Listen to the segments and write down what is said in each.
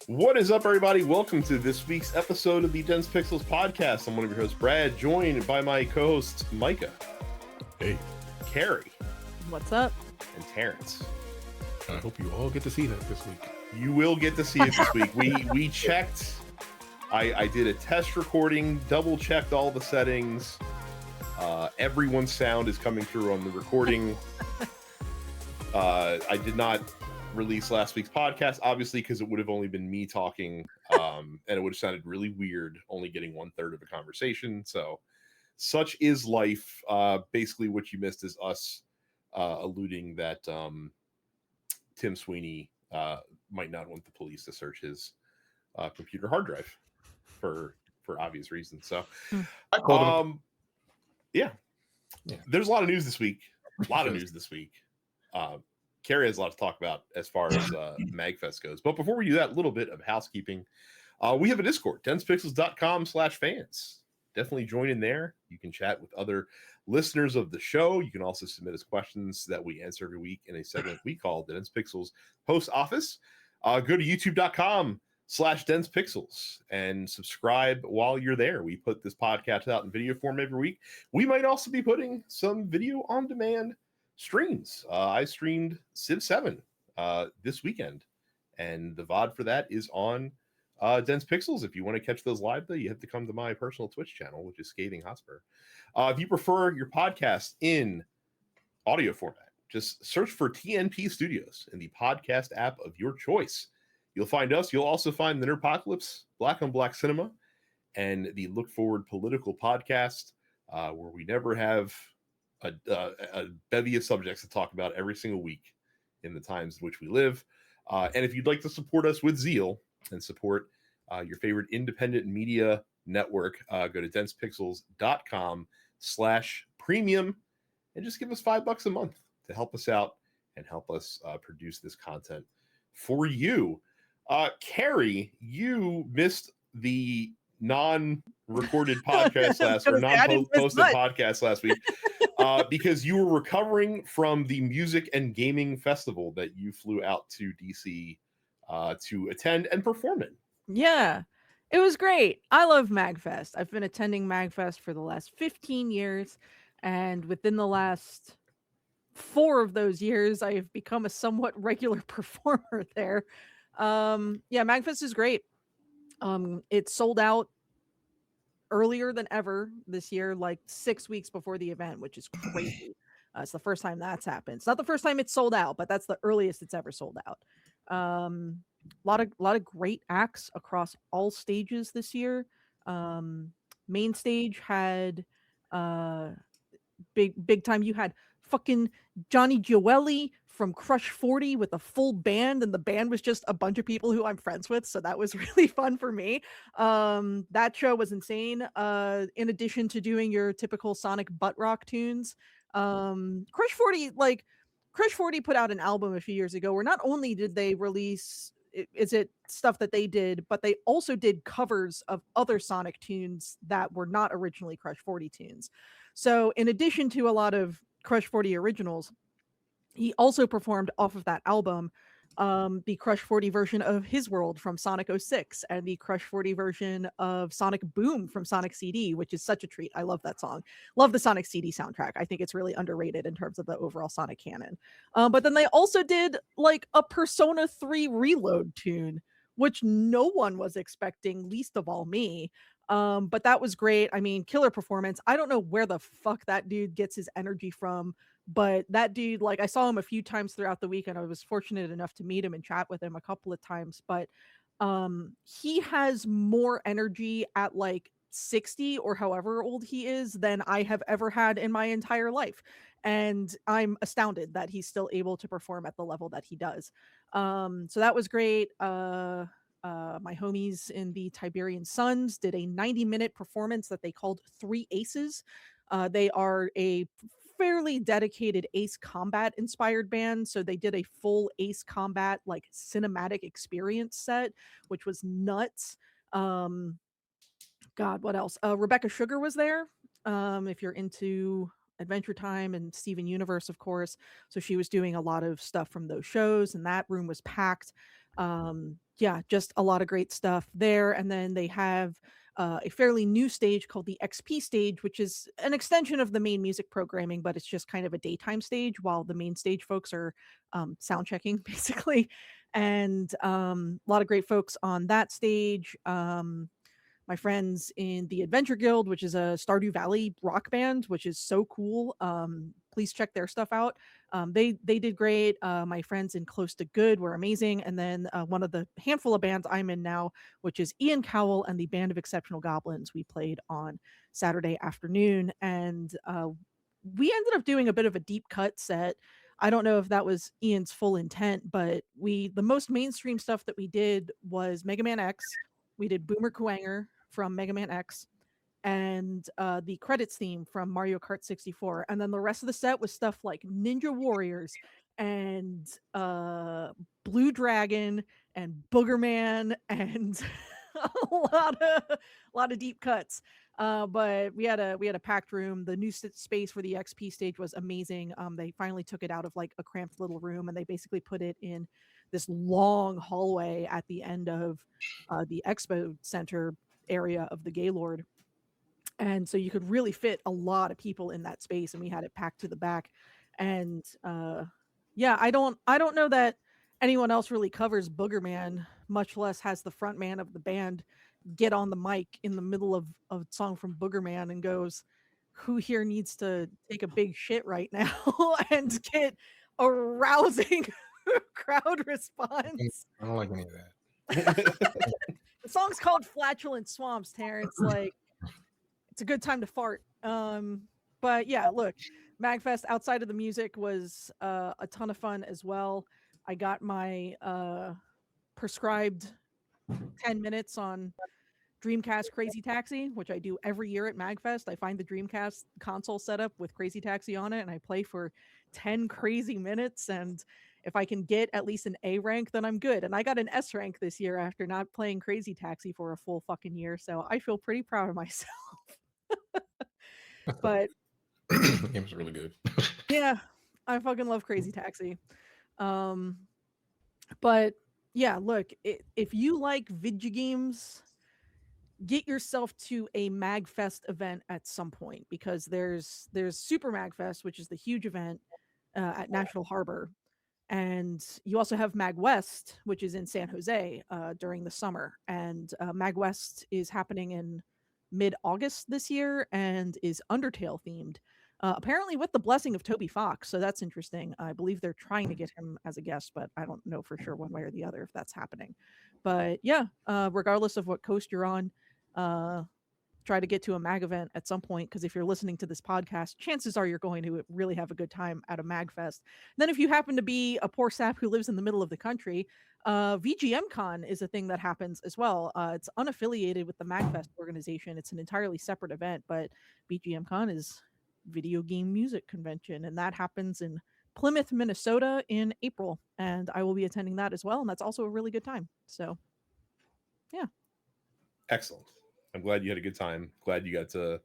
What is up, everybody? Welcome to this week's episode of the Dense Pixels podcast. I'm one of your hosts, Brad, joined by my co-hosts, Micah. Hey. Carrie. What's up? And Terrence. I hope you all get to see that this week. You will get to see it this week. We checked. I did a test recording, double-checked all the settings. Everyone's sound is coming through on the recording. I did not release last week's podcast, obviously, because it would have only been me talking, and it would have sounded really weird, only getting 1/3 of a conversation. So, such is life. Basically, what you missed is us alluding that Tim Sweeney might not want the police to search his computer hard drive for obvious reasons. So, I called him. Yeah, there's a lot of news this week. Carrie has a lot to talk about as far as MagFest goes. But before we do that, a little bit of housekeeping. We have a Discord, densepixels.com/fans. Definitely join in there. You can chat with other listeners of the show. You can also submit us questions that we answer every week in a segment we call the Dense Pixels Post Office. Go to youtube.com/densepixels and subscribe while you're there. We put this podcast out in video form every week. We might also be putting some video on demand streams. I streamed Civ 7 this weekend, and the VOD for that is on Dense Pixels. If you want to catch those live, though, you have to come to my personal Twitch channel, which is Scathing Hotspur. If you prefer your podcast in audio format, just search for TNP Studios in the podcast app of your choice. You'll find us. You'll also find the Nerdpocalypse, Black on Black Cinema, and the Look Forward Political podcast, where we never have a bevy of subjects to talk about every single week in the times in which we live. And if you'd like to support us with zeal and support your favorite independent media network, go to densepixels.com/premium and just give us $5 a month to help us out and help us produce this content for you. Carrie, you missed the non-recorded podcast non-posted podcast last week because you were recovering from the music and gaming festival that you flew out to DC to attend and perform in. Yeah, it was great. I love MagFest. I've been attending MagFest for the last 15 years, and within the last 4 of those years, I have become a somewhat regular performer there. MagFest is great. It sold out earlier than ever this year, like 6 weeks before the event, which is crazy. It's the first time that's happened. It's not the first time it's sold out, but that's the earliest it's ever sold out. A lot of great acts across all stages this year. Main stage had big time. You had fucking Johnny Gioeli from Crush 40 with a full band, and the band was just a bunch of people who I'm friends with, so that was really fun for me. That show was insane. In addition to doing your typical Sonic butt rock tunes, Crush 40 put out an album a few years ago where not only did they release stuff that they did, but they also did covers of other Sonic tunes that were not originally Crush 40 tunes. So in addition to a lot of Crush 40 originals, he also performed off of that album the Crush 40 version of His World from Sonic 06 and the Crush 40 version of Sonic Boom from Sonic CD, which is such a treat. I love that song. Love the Sonic CD soundtrack. I think it's really underrated in terms of the overall Sonic canon. But then they also did like a Persona 3 Reload tune, which no one was expecting, least of all me. But that was great. I mean, killer performance. I don't know where the fuck that dude gets his energy from, but that dude, like, I saw him a few times throughout the week, and I was fortunate enough to meet him and chat with him a couple of times. But he has more energy at like 60 or however old he is than I have ever had in my entire life. And I'm astounded that he's still able to perform at the level that he does. So that was great. My homies in the Tiberian Suns did a 90-minute performance that they called 3 Aces. They are a fairly dedicated Ace Combat inspired band, so they did a full Ace Combat like cinematic experience set, which was nuts. God, what else? Rebecca Sugar was there. If you're into Adventure Time and Steven Universe, of course. So she was doing a lot of stuff from those shows, and that room was packed. yeah, just a lot of great stuff there. And then they have a fairly new stage called the XP stage, which is an extension of the main music programming, but it's just kind of a daytime stage while the main stage folks are sound checking, basically. And a lot of great folks on that stage. My friends in the Adventure Guild, which is a Stardew Valley rock band, which is so cool. Please check their stuff out. They did great. My friends in Close to Good were amazing, and then one of the handful of bands I'm in now, which is Ian Cowell and the Band of Exceptional Goblins, we played on Saturday afternoon, and we ended up doing a bit of a deep cut set. I don't know if that was Ian's full intent, but the most mainstream stuff that we did was Mega Man X. We did Boomer Kuwanger from Mega Man X and the credits theme from Mario Kart 64. And then the rest of the set was stuff like Ninja Warriors and Blue Dragon and Boogerman and a lot of deep cuts. But we had a packed room. The new space for the XP stage was amazing. They finally took it out of like a cramped little room and they basically put it in this long hallway at the end of the expo center area of the Gaylord. And so you could really fit a lot of people in that space, and we had it packed to the back. And yeah, I don't know that anyone else really covers Boogerman, much less has the front man of the band get on the mic in the middle of a song from Boogerman and goes, "Who here needs to take a big shit right now?" and get a rousing crowd response. I don't like any of that. The song's called Flatulent Swamps, Terrence. Like, it's a good time to fart. But yeah, look, MagFest outside of the music was a ton of fun as well. I got my prescribed 10 minutes on Dreamcast Crazy Taxi, which I do every year at MagFest. I find the Dreamcast console setup with Crazy Taxi on it, and I play for 10 crazy minutes. And if I can get at least an A rank, then I'm good. And I got an S rank this year after not playing Crazy Taxi for a full fucking year. So I feel pretty proud of myself. But The game's really good. yeah, I fucking love Crazy Taxi. But yeah, look, if you like video games, get yourself to a MagFest event at some point, because there's Super MagFest, which is the huge event at National Harbor, and you also have MagWest, which is in San Jose during the summer. And MagWest is happening in mid-August this year and is Undertale themed. Apparently with the blessing of Toby Fox, so that's interesting. I believe they're trying to get him as a guest, but I don't know for sure one way or the other if that's happening. But yeah, regardless of what coast you're on, try to get to a mag event at some point, because if you're listening to this podcast, chances are you're going to really have a good time at a MagFest. Then if you happen to be a poor sap who lives in the middle of the country, VGM Con is a thing that happens as well. It's unaffiliated with the MagFest organization. It's an entirely separate event, but VGM Con is video game music convention, and that happens in Plymouth, Minnesota in April, and I will be attending that as well, and that's also a really good time. So yeah. Excellent. I'm glad you had a good time. Glad you got to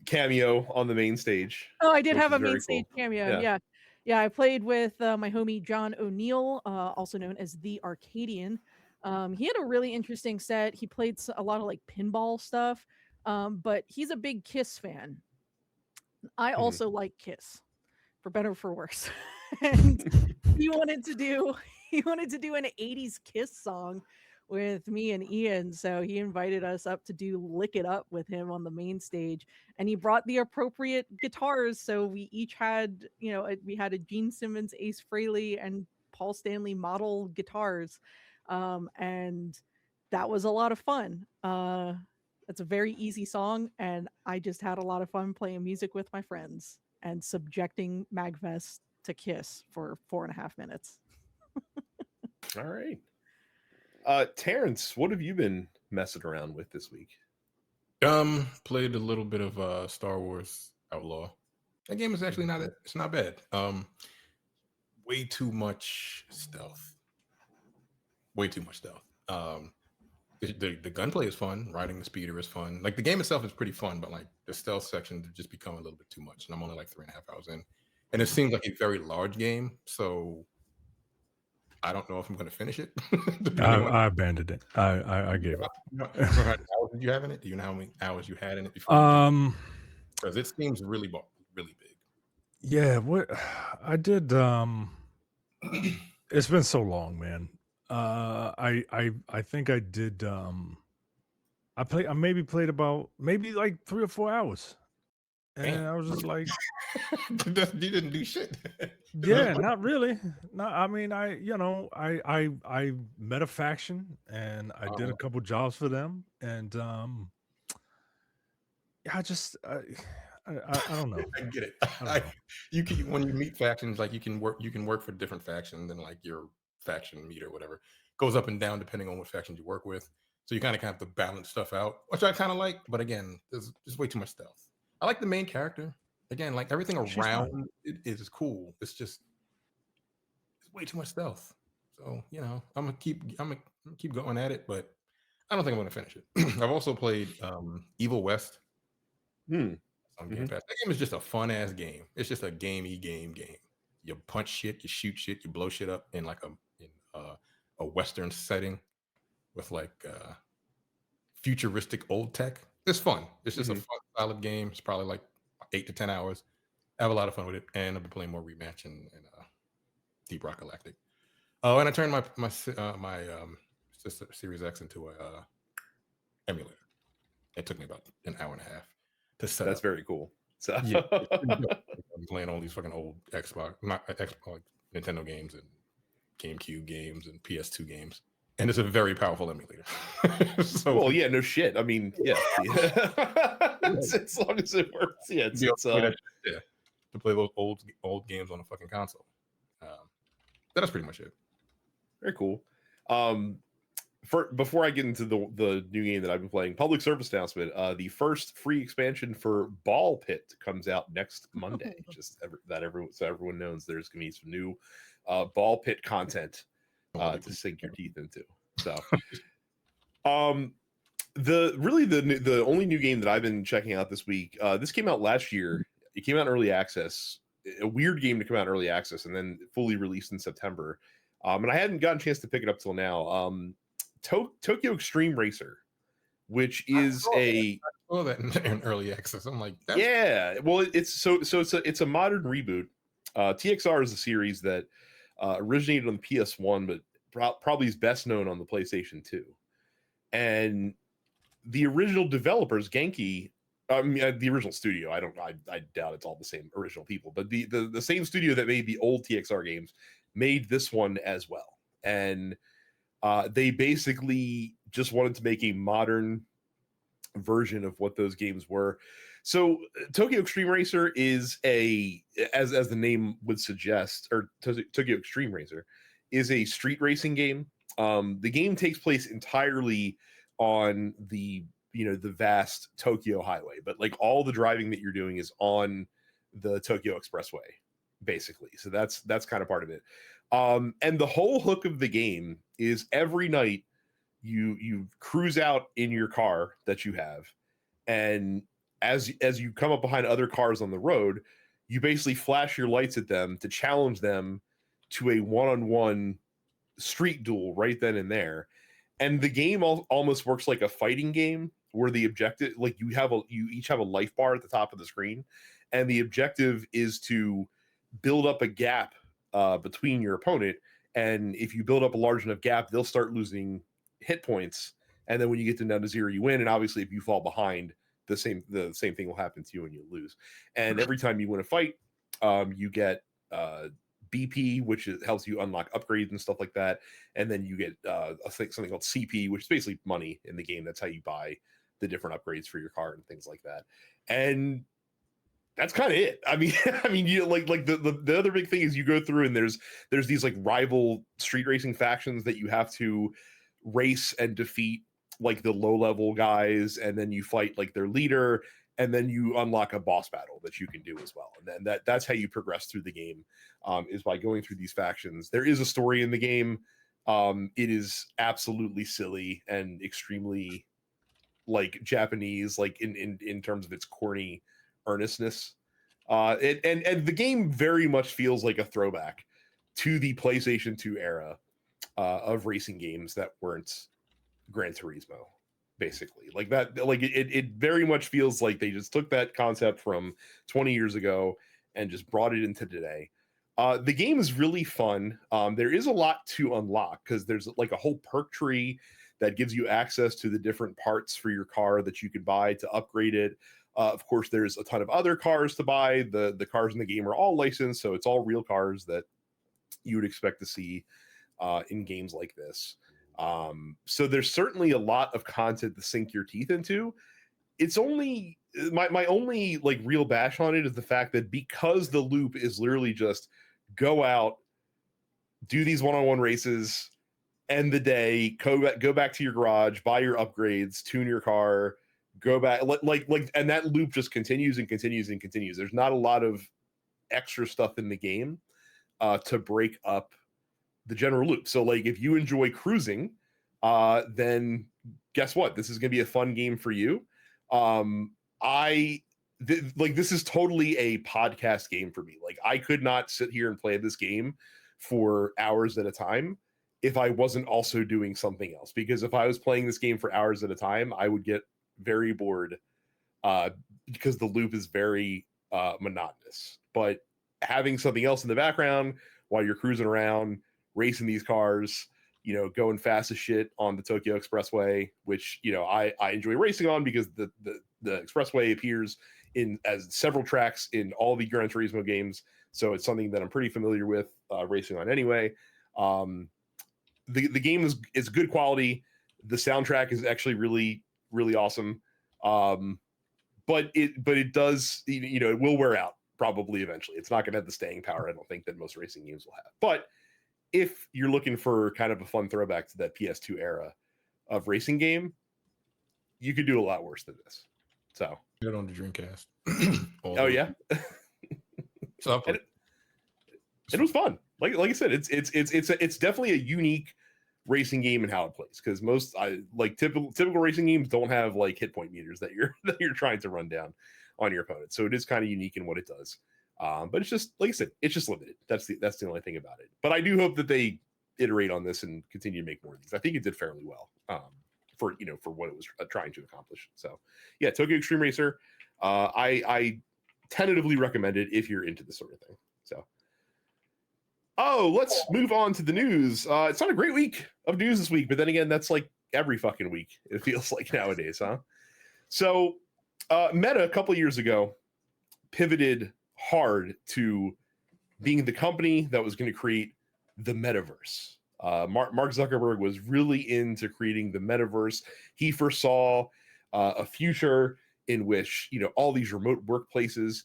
cameo on the main stage. Oh, I did have a very main stage cool. cameo. Yeah. Yeah. I played with my homie John O'Neill, also known as the Arcadian. He had a really interesting set. He played a lot of like pinball stuff, but he's a big Kiss fan. I also like Kiss, for better or for worse. And he wanted to do an 80s Kiss song with me and Ian, so he invited us up to do Lick It Up with him on the main stage, and he brought the appropriate guitars, so we each had, we had a Gene Simmons, Ace Frehley, and Paul Stanley model guitars, and that was a lot of fun. It's a very easy song, and I just had a lot of fun playing music with my friends and subjecting MagFest to Kiss for 4.5 minutes. All right. Terrence, what have you been messing around with this week? Played a little bit of Star Wars Outlaw. That game is actually it's not bad. Way too much stealth. The gunplay is fun. Riding the speeder is fun. Like, the game itself is pretty fun, but like the stealth sections have just become a little bit too much. And I'm only like 3.5 hours in, and it seems like a very large game. So I don't know if I'm going to finish it. I abandoned it. I gave up. How many hours did you have in it? Do you know how many hours you had in it before? Because it seems really big. Yeah, what I did. It's been so long, man. I think I did. I maybe played about maybe like 3 or 4 hours, and Damn. I was just like, You didn't do shit. yeah, not really. No, I mean, I met a faction and I did a couple jobs for them, and I just I don't know. I get it. I don't know. You can, when you meet factions, like you can work for different factions, and like your faction meter or whatever goes up and down depending on what factions you work with. So you kind of have to balance stuff out, which I kind of like. But again, there's just way too much stealth. I like the main character. Again, like everything She's around fine. it is cool. It's just it's way too much stealth. So I'm gonna keep going at it, but I don't think I'm gonna finish it. I've also played Evil West on Game Pass. That game is just a fun ass game. It's just a gamey game. You punch shit, you shoot shit, you blow shit up in like a Western setting with like futuristic old tech. It's fun. It's just a fun, solid game. It's probably like 8 to 10 hours. I have a lot of fun with it, and I'll be playing more Rematch and Deep Rock Galactic. Oh, and I turned my Series X into a emulator. It took me about an hour and a half to set That's up. very cool. So Yeah, I'm playing all these fucking old like Nintendo games and GameCube games and PS2 games, and it's a very powerful emulator. well, yeah, no shit. I mean, yeah, as long as it works, yeah, it's to play those old games on a fucking console. That's pretty much it. Very cool. Before I get into the new game that I've been playing, public service announcement: the first free expansion for Ball Pit comes out next Monday. So everyone knows there's gonna be some new Ball Pit content to sink your teeth into. So, the only new game that I've been checking out this week. This came out last year. It came out in early access. A weird game to come out in early access and then fully released in September. And I hadn't gotten a chance to pick it up till now. Tokyo Extreme Racer, which is I saw that in early access. I'm like, well, it's a modern reboot. TXR is a series that originated on the PS1, but probably is best known on the PlayStation 2. And the original developers, Genki, the original studio, I doubt it's all the same original people, but the same studio that made the old TXR games made this one as well. And they basically just wanted to make a modern version of what those games were. So Tokyo Extreme Racer is as the name would suggest, or Tokyo Extreme Racer is a street racing game. The game takes place entirely on the vast Tokyo highway, but like all the driving that you're doing is on the Tokyo Expressway, basically. So that's kind of part of it. And the whole hook of the game is every night you cruise out in your car that you have, and as you come up behind other cars on the road, you basically flash your lights at them to challenge them to a one-on-one street duel right then and there. And the game almost works like a fighting game, where the objective, like you each have a life bar at the top of the screen, and the objective is to build up a gap between your opponent. And if you build up a large enough gap, they'll start losing hit points, and then when you get them down to zero, you win. And obviously, if you fall behind, the same thing will happen to you and you lose. And every time you win a fight, you get BP, which helps you unlock upgrades and stuff like that. And then you get something called CP, which is basically money in the game. That's how you buy the different upgrades for your car and things like that. And that's kind of it. I mean, you like the other big thing is you go through and there's these like rival street racing factions that you have to race and defeat, like the low level guys, and then you fight like their leader, and then you unlock a boss battle that you can do as well. And then that's how you progress through the game, is by going through these factions. There is a story in the game. It is absolutely silly and extremely like Japanese, like in terms of its corny earnestness. And the game very much feels like a throwback to the PlayStation 2 era, of racing games that weren't Gran Turismo, basically. Like that, like it very much feels like they just took that concept from 20 years ago and just brought it into today. The game is really fun. There is a lot to unlock because there's like a whole perk tree that gives you access to the different parts for your car that you could buy to upgrade it. Of course, there's a ton of other cars to buy. The cars in the game are all licensed, so it's all real cars that you would expect to see in games like this. So there's certainly a lot of content to sink your teeth into. It's only my only like real bash on it is the fact that because the loop is literally just go out, do these one-on-one races, end the day, go back to your garage, buy your upgrades, tune your car, go back, like, and that loop just continues and continues and continues. There's not a lot of extra stuff in the game to break up the general loop. So like if you enjoy cruising, then guess what? This is going to be a fun game for you. This is totally a podcast game for me. Like I could not sit here and play this game for hours at a time if I wasn't also doing something else. Because if I was playing this game for hours at a time, I would get very bored because the loop is very monotonous. But having something else in the background while you're cruising around, racing these cars, you know, going fast as shit on the Tokyo Expressway, which, you know, I enjoy racing on because the expressway appears in as several tracks in all the Gran Turismo games. So it's something that I'm pretty familiar with racing on anyway. The game is good quality. The soundtrack is actually really, really awesome. But it does, you know, it will wear out probably eventually. It's not going to have the staying power, I don't think, that most racing games will have. But if you're looking for kind of a fun throwback to that PS2 era of racing game, you could do a lot worse than this. So Get on the Dreamcast. oh yeah. So it was fun. Like I said, it's definitely a unique racing game and how it plays, because most typical racing games don't have like hit point meters that you're trying to run down on your opponent. So it is kind of unique in what it does. But it's just, like I said, it's just limited. That's the only thing about it. But I do hope that they iterate on this and continue to make more of these. I think it did fairly well for what it was trying to accomplish. So yeah, Tokyo Extreme Racer. I tentatively recommend it if you're into this sort of thing. So let's move on to the news. It's not a great week of news this week, but then again, that's like every fucking week, it feels like nowadays, huh? So Meta a couple years ago pivoted hard to being the company that was going to create the metaverse. Mark Zuckerberg was really into creating the metaverse. He foresaw a future in which, you know, all these remote workplaces,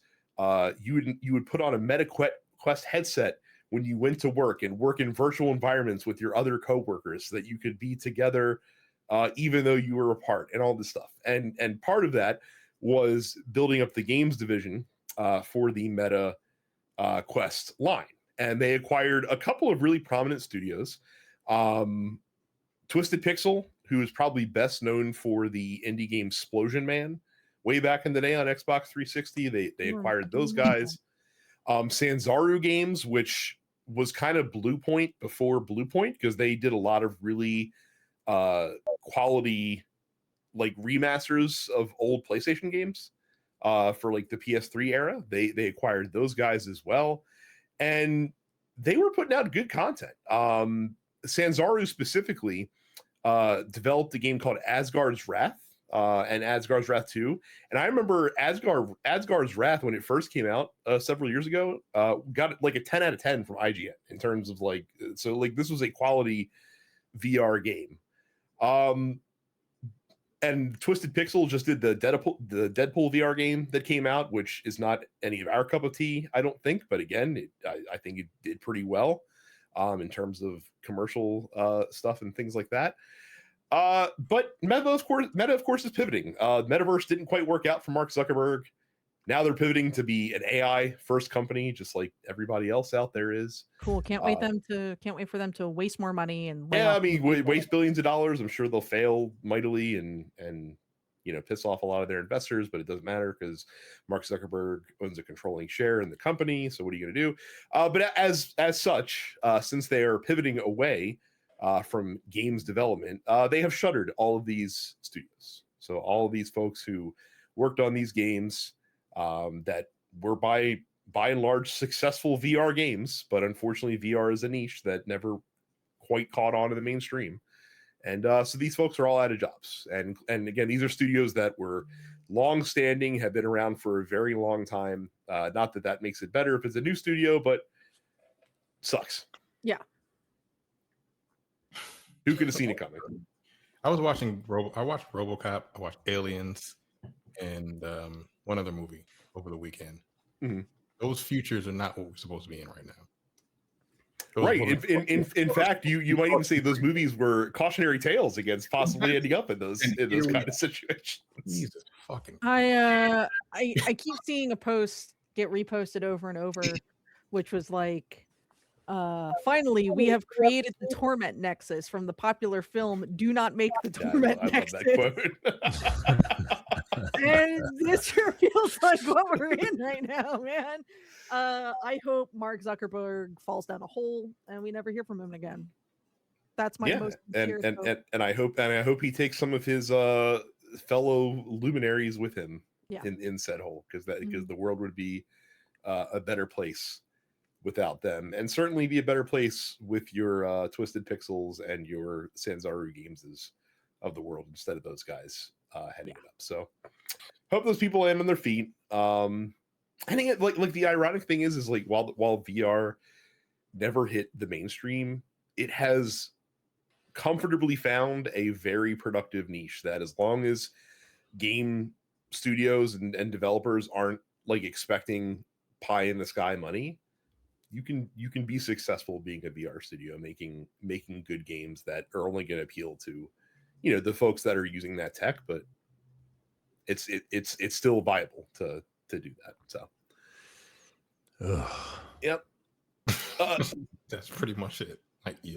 you would put on a Meta Quest headset when you went to work and work in virtual environments with your other coworkers so that you could be together even though you were apart, and all this stuff. And part of that was building up the games division for the Meta Quest line. And they acquired a couple of really prominent studios. Twisted Pixel, who is probably best known for the indie game Splosion Man way back in the day on Xbox 360. They acquired those guys. Sanzaru Games, which was kind of Bluepoint before Bluepoint, because they did a lot of really quality like remasters of old PlayStation games for like the PS3 era. They acquired those guys as well, and they were putting out good content. Sanzaru specifically developed a game called Asgard's Wrath and Asgard's Wrath 2. And I remember Asgard's Wrath, when it first came out several years ago, got like a 10 out of 10 from IGN in terms of like, so like this was a quality VR game. And Twisted Pixel just did the Deadpool VR game that came out, which is not any of our cup of tea, I don't think. But again, I think it did pretty well in terms of commercial stuff and things like that. But Meta, of course, is pivoting. Metaverse didn't quite work out for Mark Zuckerberg. Now they're pivoting to be an AI first company, just like everybody else out there is. Cool. Can't wait for them to waste more money and waste billions of dollars. I'm sure they'll fail mightily and you know, piss off a lot of their investors, but it doesn't matter because Mark Zuckerberg owns a controlling share in the company. So what are you going to do? But as such, since they are pivoting away from games development, they have shuttered all of these studios. So all of these folks who worked on these games that were by and large successful VR games, but unfortunately VR is a niche that never quite caught on in the mainstream. And so these folks are all out of jobs. And again, these are studios that were long-standing, have been around for a very long time. Not that that makes it better if it's a new studio, but sucks. Yeah. Who could have seen it coming? I was watching I watched RoboCop, I watched Aliens, and one other movie over the weekend. Mm-hmm. Those futures are not what we're supposed to be in right now. Right. In fact, you might even say those movies were cautionary tales against possibly ending up in those kind of situations. Jesus fucking. I keep seeing a post get reposted over and over, which was like, finally we have created the torment nexus from the popular film Do Not Make the Torment Nexus. I love that quote. And this sure feels like what we're in right now, man. I hope Mark Zuckerberg falls down a hole and we never hear from him again. That's my most sincere hope. And I hope he takes some of his fellow luminaries with him in said hole, because the world would be a better place without them, and certainly be a better place with your Twisted Pixels and your Sanzaru Gameses of the world instead of those guys heading it up. So hope those people land on their feet. I think like the ironic thing is like while VR never hit the mainstream, it has comfortably found a very productive niche that, as long as game studios and developers aren't like expecting pie in the sky money, you can be successful being a VR studio, making good games that are only going to appeal to, the folks that are using that tech, but it's still viable to do that. So yep. That's pretty much it.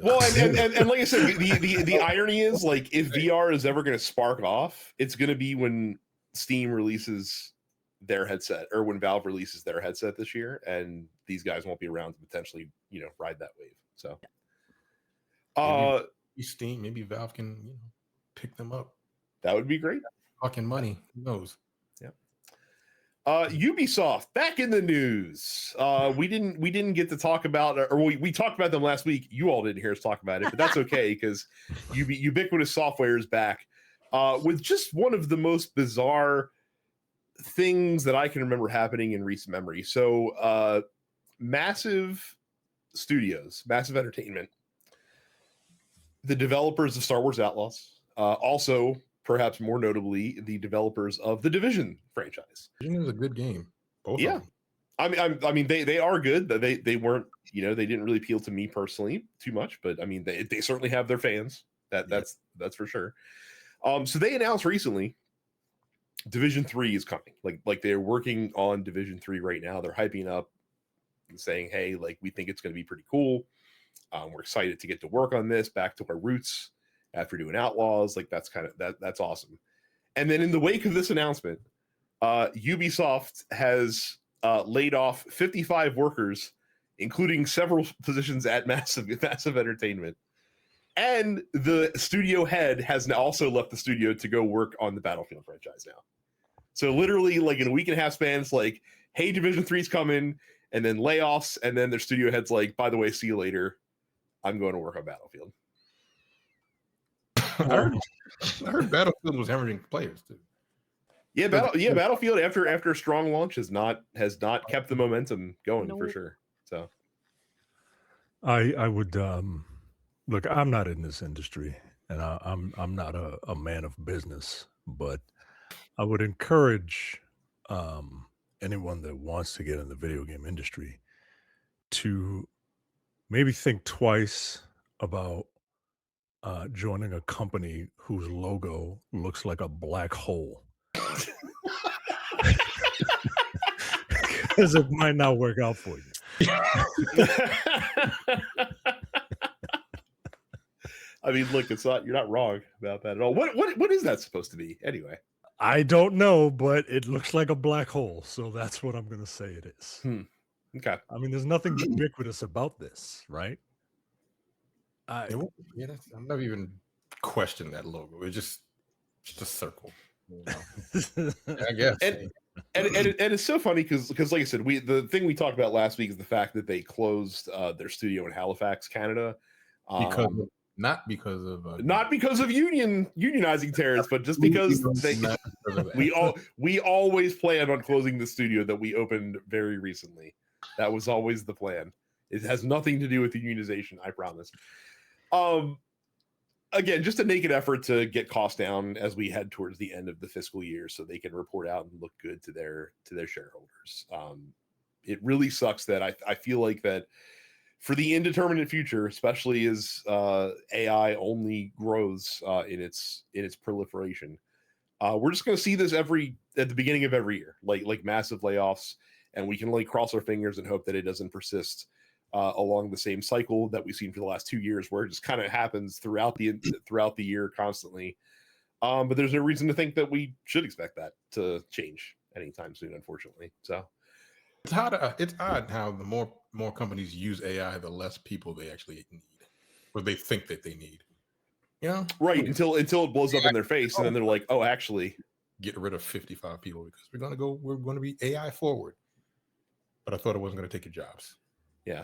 Well, and like I said, the irony is, like, if VR is ever going to spark off, it's going to be when Steam releases their headset, or when Valve releases their headset this year, and these guys won't be around to potentially, ride that wave. So, maybe Steam, maybe Valve can, pick them up. That would be great. Fucking money, who knows? Yeah. Ubisoft back in the news. We didn't get to talk about, or we talked about them last week. You all didn't hear us talk about it, but that's okay, because Ubiquitous Software is back with just one of the most bizarre things that I can remember happening in recent memory. So massive studios, massive entertainment, the developers of Star Wars Outlaws, also perhaps more notably the developers of the Division franchise. Division is a good game. Both of them. I mean they are good. They weren't, they didn't really appeal to me personally too much, but I mean they certainly have their fans. That's for sure. So they announced recently Division 3 is coming. Like they're working on Division 3 right now. They're hyping up and saying, hey, like, we think it's going to be pretty cool. We're excited to get to work on this, back to our roots after doing Outlaws. Like, that's that's awesome. And then in the wake of this announcement, Ubisoft has laid off 55 workers, including several positions at Massive Entertainment. And the studio head has now also left the studio to go work on the Battlefield franchise now. So literally, like, in a week and a half span, it's like, hey, Division 3's coming, and then layoffs, and then their studio head's like, by the way, see you later. I'm going to work on Battlefield. I heard Battlefield was hemorrhaging players too. Yeah, Battlefield after a strong launch has not kept the momentum going for sure. So I would look, I'm not in this industry, and I'm not a man of business, but I would encourage anyone that wants to get in the video game industry to maybe think twice about joining a company whose logo looks like a black hole. Because it might not work out for you. I mean, look, you're not wrong about that at all. What is that supposed to be anyway? I don't know, but it looks like a black hole, so that's what I'm going to say it is. Okay. I mean, there's nothing ubiquitous about this, right? I, Yeah, I've never even questioned that logo. It's just a circle. You know? I guess. And it's so funny because like I said, the thing we talked about last week is the fact that they closed their studio in Halifax, Canada, not because of unionizing terrorists, but just because we always planned on closing the studio that we opened very recently. That was always the plan. It has nothing to do with unionization, I promise. Again, just a naked effort to get costs down as we head towards the end of the fiscal year, so they can report out and look good to their shareholders. It really sucks that I feel like that for the indeterminate future, especially as AI only grows in its proliferation, we're just going to see this at the beginning of every year, like massive layoffs, and we can only cross our fingers and hope that it doesn't persist along the same cycle that we've seen for the last 2 years, where it just kind of happens throughout the year constantly. But there's no reason to think that we should expect that to change anytime soon, unfortunately. So it's odd how the more companies use AI, the less people they actually need, or they think that they need. You know, right, until it blows up in their face, and then they're like, "Oh, actually, get rid of 55 people because we're going to be AI forward." But I thought it wasn't going to take your jobs. Yeah.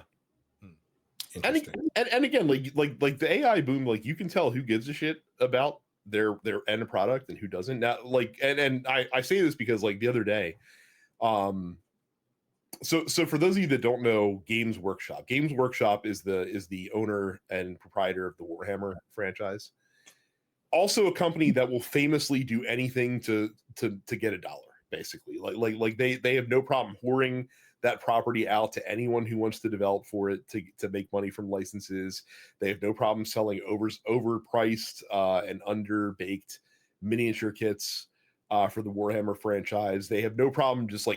And again, like the AI boom, like you can tell who gives a shit about their end product and who doesn't. Now, like, and I say this because like the other day, so for those of you that don't know, Games Workshop is the owner and proprietor of the Warhammer franchise. Also a company that will famously do anything to get a dollar, basically. Like they have no problem whoring that property out to anyone who wants to develop for it to make money from licenses. They have no problem selling overpriced and underbaked miniature kits for the Warhammer franchise. They have no problem just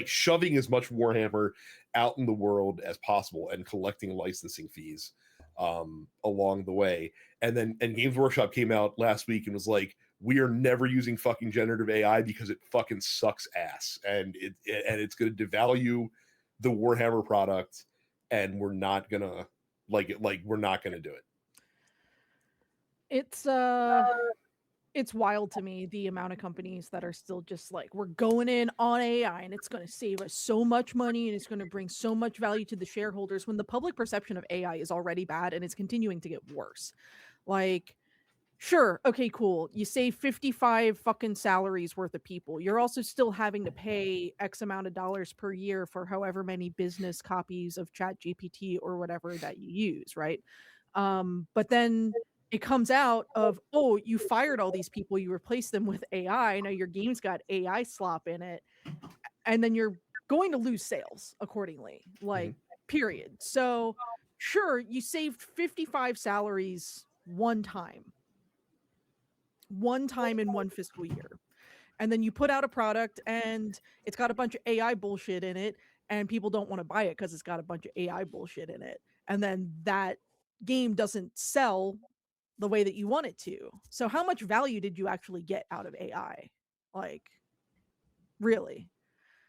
shoving as much Warhammer out in the world as possible and collecting licensing fees along the way. And Games Workshop came out last week and was like, we are never using fucking generative AI because it fucking sucks ass, and it's going to devalue the Warhammer product, and we're not gonna we're not gonna do it. It's wild to me, the amount of companies that are still just like, we're going in on AI and it's going to save us so much money and it's going to bring so much value to the shareholders, when the public perception of AI is already bad and it's continuing to get worse. Like, sure, okay, cool. You save 55 fucking salaries worth of people. You're also still having to pay X amount of dollars per year for however many business copies of ChatGPT or whatever that you use, right? But then it comes out of, oh, you fired all these people, you replaced them with AI. Now your game's got AI slop in it. And then you're going to lose sales accordingly, like, period. So sure, you saved 55 salaries one time in one fiscal year. And then you put out a product and it's got a bunch of AI bullshit in it, and people don't want to buy it because it's got a bunch of AI bullshit in it. And then that game doesn't sell the way that you want it to. So how much value did you actually get out of AI? Like, really?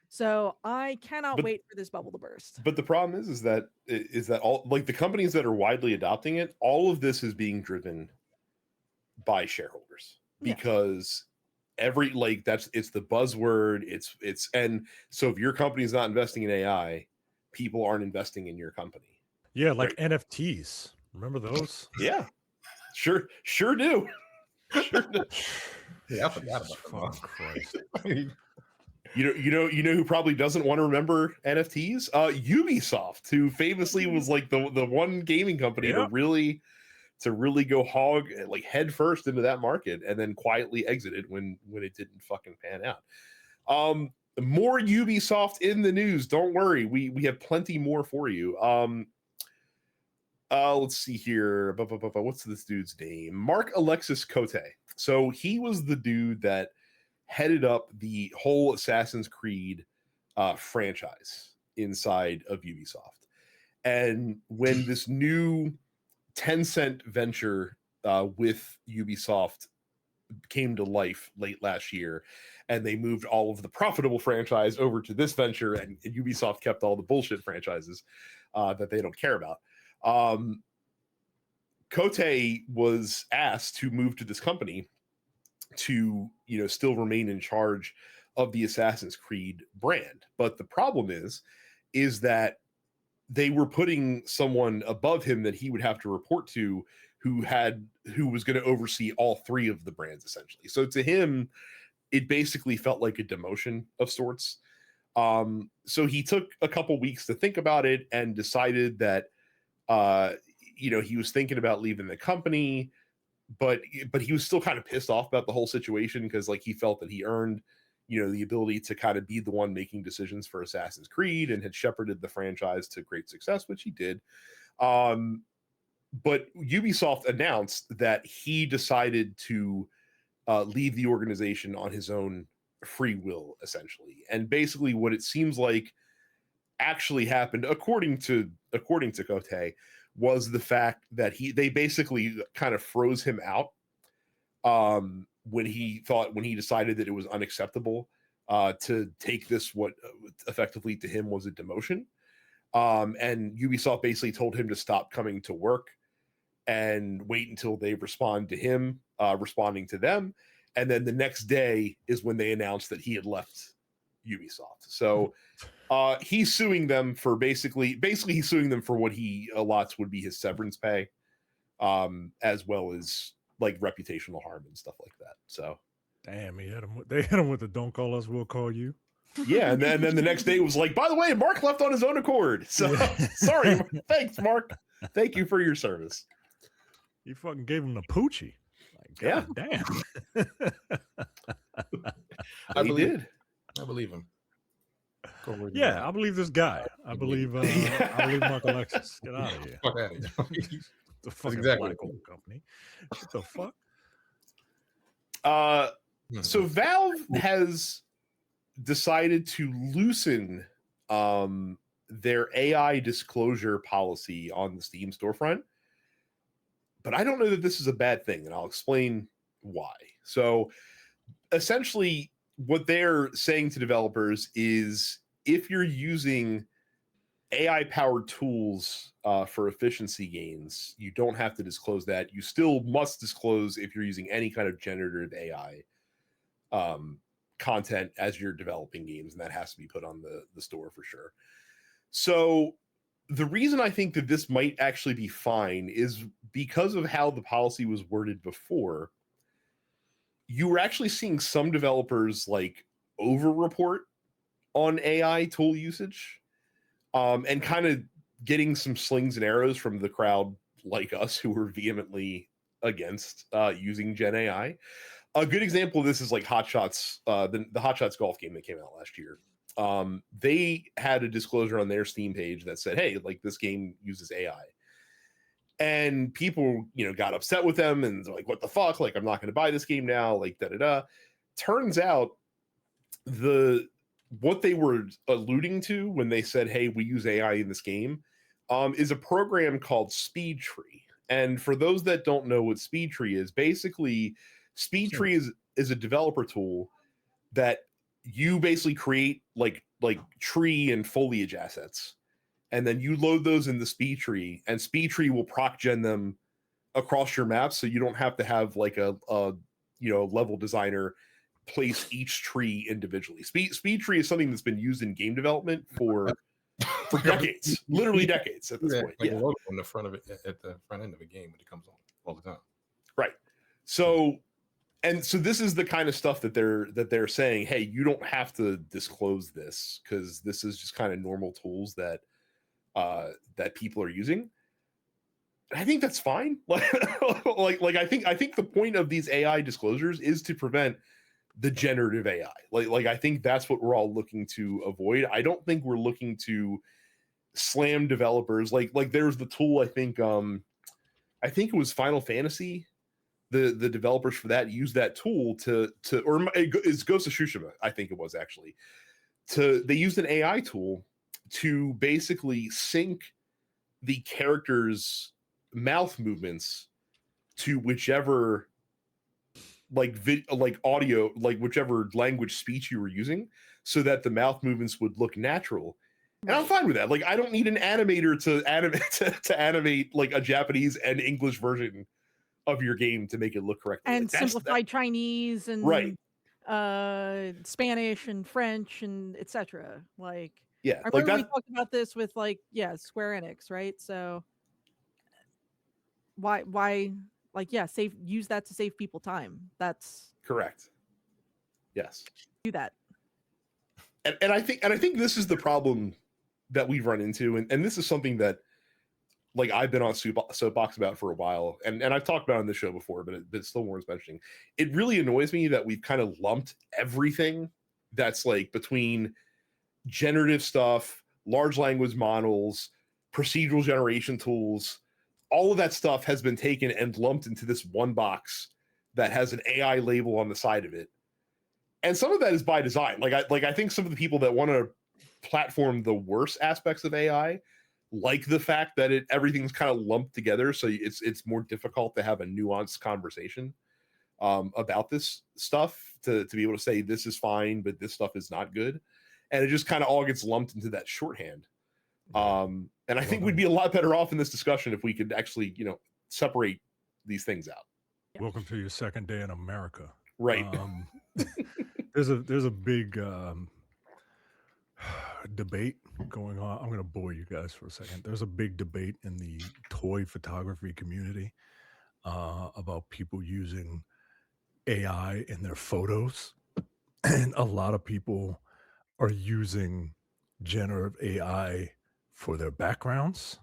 So I cannot wait for this bubble to burst. But the problem is that all, like, the companies that are widely adopting it, all of this is being driven by shareholders, because it's the buzzword. It's and so if your company is not investing in AI, people aren't investing in your company. Yeah, like NFTs. Remember those? Yeah, sure do. Sure do. Yeah, I forgot about that. Christ. You know who probably doesn't want to remember NFTs? Ubisoft, who famously was like the one gaming company to really go head first into that market, and then quietly exited when it didn't fucking pan out. More Ubisoft in the news. Don't worry, we have plenty more for you. Let's see here. What's this dude's name? Mark Alexis Cote. So he was the dude that headed up the whole Assassin's Creed franchise inside of Ubisoft. And when this new Tencent venture with Ubisoft came to life late last year, and they moved all of the profitable franchise over to this venture, and Ubisoft kept all the bullshit franchises that they don't care about. Kote was asked to move to this company to, still remain in charge of the Assassin's Creed brand. But the problem is that they were putting someone above him that he would have to report to who was going to oversee all three of the brands essentially. So to him, it basically felt like a demotion of sorts. So he took a couple weeks to think about it and decided that, he was thinking about leaving the company, but he was still kind of pissed off about the whole situation because like he felt that he earned, the ability to kind of be the one making decisions for Assassin's Creed and had shepherded the franchise to great success, which he did. But Ubisoft announced that he decided to leave the organization on his own free will, essentially. And basically what it seems like actually happened, according to Kote, was the fact that they basically kind of froze him out when he decided that it was unacceptable to take this, what effectively to him was a demotion. And Ubisoft basically told him to stop coming to work and wait until they respond to him, responding to them. And then the next day is when they announced that he had left Ubisoft. So he's suing them for basically he's suing them for what he allots would be his severance pay, as well as like reputational harm and stuff like that. So damn, they hit him with the "Don't call us, we'll call you." Yeah, and then the next day it was like, by the way, Mark left on his own accord. So sorry, thanks, Mark. Thank you for your service. You fucking gave him the poochie. Like, damn. I believe him. Yeah, I believe this guy. I believe Mark Alexis. Get out of here. Fuck out of here. The fucking exactly black oil company. What the fuck? So Valve has decided to loosen their AI disclosure policy on the Steam storefront. But I don't know that this is a bad thing, and I'll explain why. So essentially, what they're saying to developers is if you're using AI-powered tools for efficiency gains, you don't have to disclose that. You still must disclose if you're using any kind of generative AI content as you're developing games, and that has to be put on the store for sure. So the reason I think that this might actually be fine is because of how the policy was worded before. You were actually seeing some developers like over-report on AI tool usage, and kind of getting some slings and arrows from the crowd like us who were vehemently against using Gen AI. A good example of this is like Hot Shots, the Hot Shots golf game that came out last year. They had a disclosure on their Steam page that said, hey, like this game uses AI. And people, got upset with them and they're like, what the fuck? Like, I'm not going to buy this game now. Like, da-da-da. Turns out what they were alluding to when they said, hey, we use AI in this game, is a program called SpeedTree. And for those that don't know what SpeedTree is, basically SpeedTree is a developer tool that you basically create like tree and foliage assets. And then you load those in the SpeedTree, and SpeedTree will proc gen them across your map, so you don't have to have like a level designer place each tree individually. SpeedTree is something that's been used in game development for decades, literally decades at this point. Like a logo on the front of it, at the front end of a game when it comes on all the time. Right. So this is the kind of stuff that they're saying, hey, you don't have to disclose this because this is just kind of normal tools that people are using. I think that's fine. like I think the point of these AI disclosures is to prevent the generative AI. Like I think that's what we're all looking to avoid. I don't think we're looking to slam developers. Like there's the tool, I think it was Final Fantasy. The developers for that use that tool or it's Ghost of Tsushima, I think it was actually. They used an AI tool to basically sync the character's mouth movements to whichever audio, like whichever language speech you were using, so that the mouth movements would look natural. And I'm fine with that. Like, I don't need an animator to animate to animate like a Japanese and English version of your game to make it look correctly. And Like, that's simplified Chinese right. and Spanish and French and etc. Like, Yeah, I like remember we that. talked about this with Square Enix, right? So why use that to save people time. That's Correct. Yes. do that. And I think this is the problem that we've run into, and this is something that like I've been on soapbox about for a while, and I've talked about it on this show before, but it still warrants mentioning. It really annoys me that we've kind of lumped everything that's like between generative stuff, large language models, procedural generation tools, all of that stuff has been taken and lumped into this one box that has an AI label on the side of it. And some of that is by design. I think some of the people that want to platform the worst aspects of AI like the fact that everything's kind of lumped together, so it's more difficult to have a nuanced conversation about this stuff to be able to say this is fine, but this stuff is not good, and it just kind of all gets lumped into that shorthand. And I think we'd be a lot better off in this discussion if we could actually, separate these things out. Welcome to your second day in America. Right. There's a big debate going on. I'm going to bore you guys for a second. There's a big debate in the toy photography community about people using AI in their photos. And a lot of people are using generative AI for their backgrounds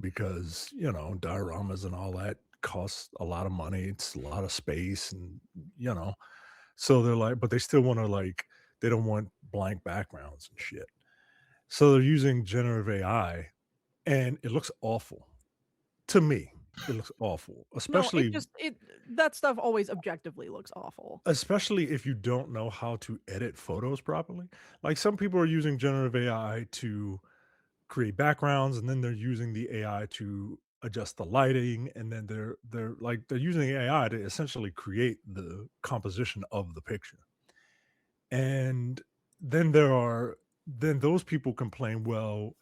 because, dioramas and all that costs a lot of money. It's a lot of space and, so they're like, but they still want to they don't want blank backgrounds and shit. So they're using generative AI and it looks awful. To me, it looks awful, No, especially that stuff always objectively looks awful. especially if you don't know how to edit photos properly. Like some people are using generative AI to create backgrounds and then they're using the AI to adjust the lighting and then they're using AI to essentially create the composition of the picture. And then those people complain, well,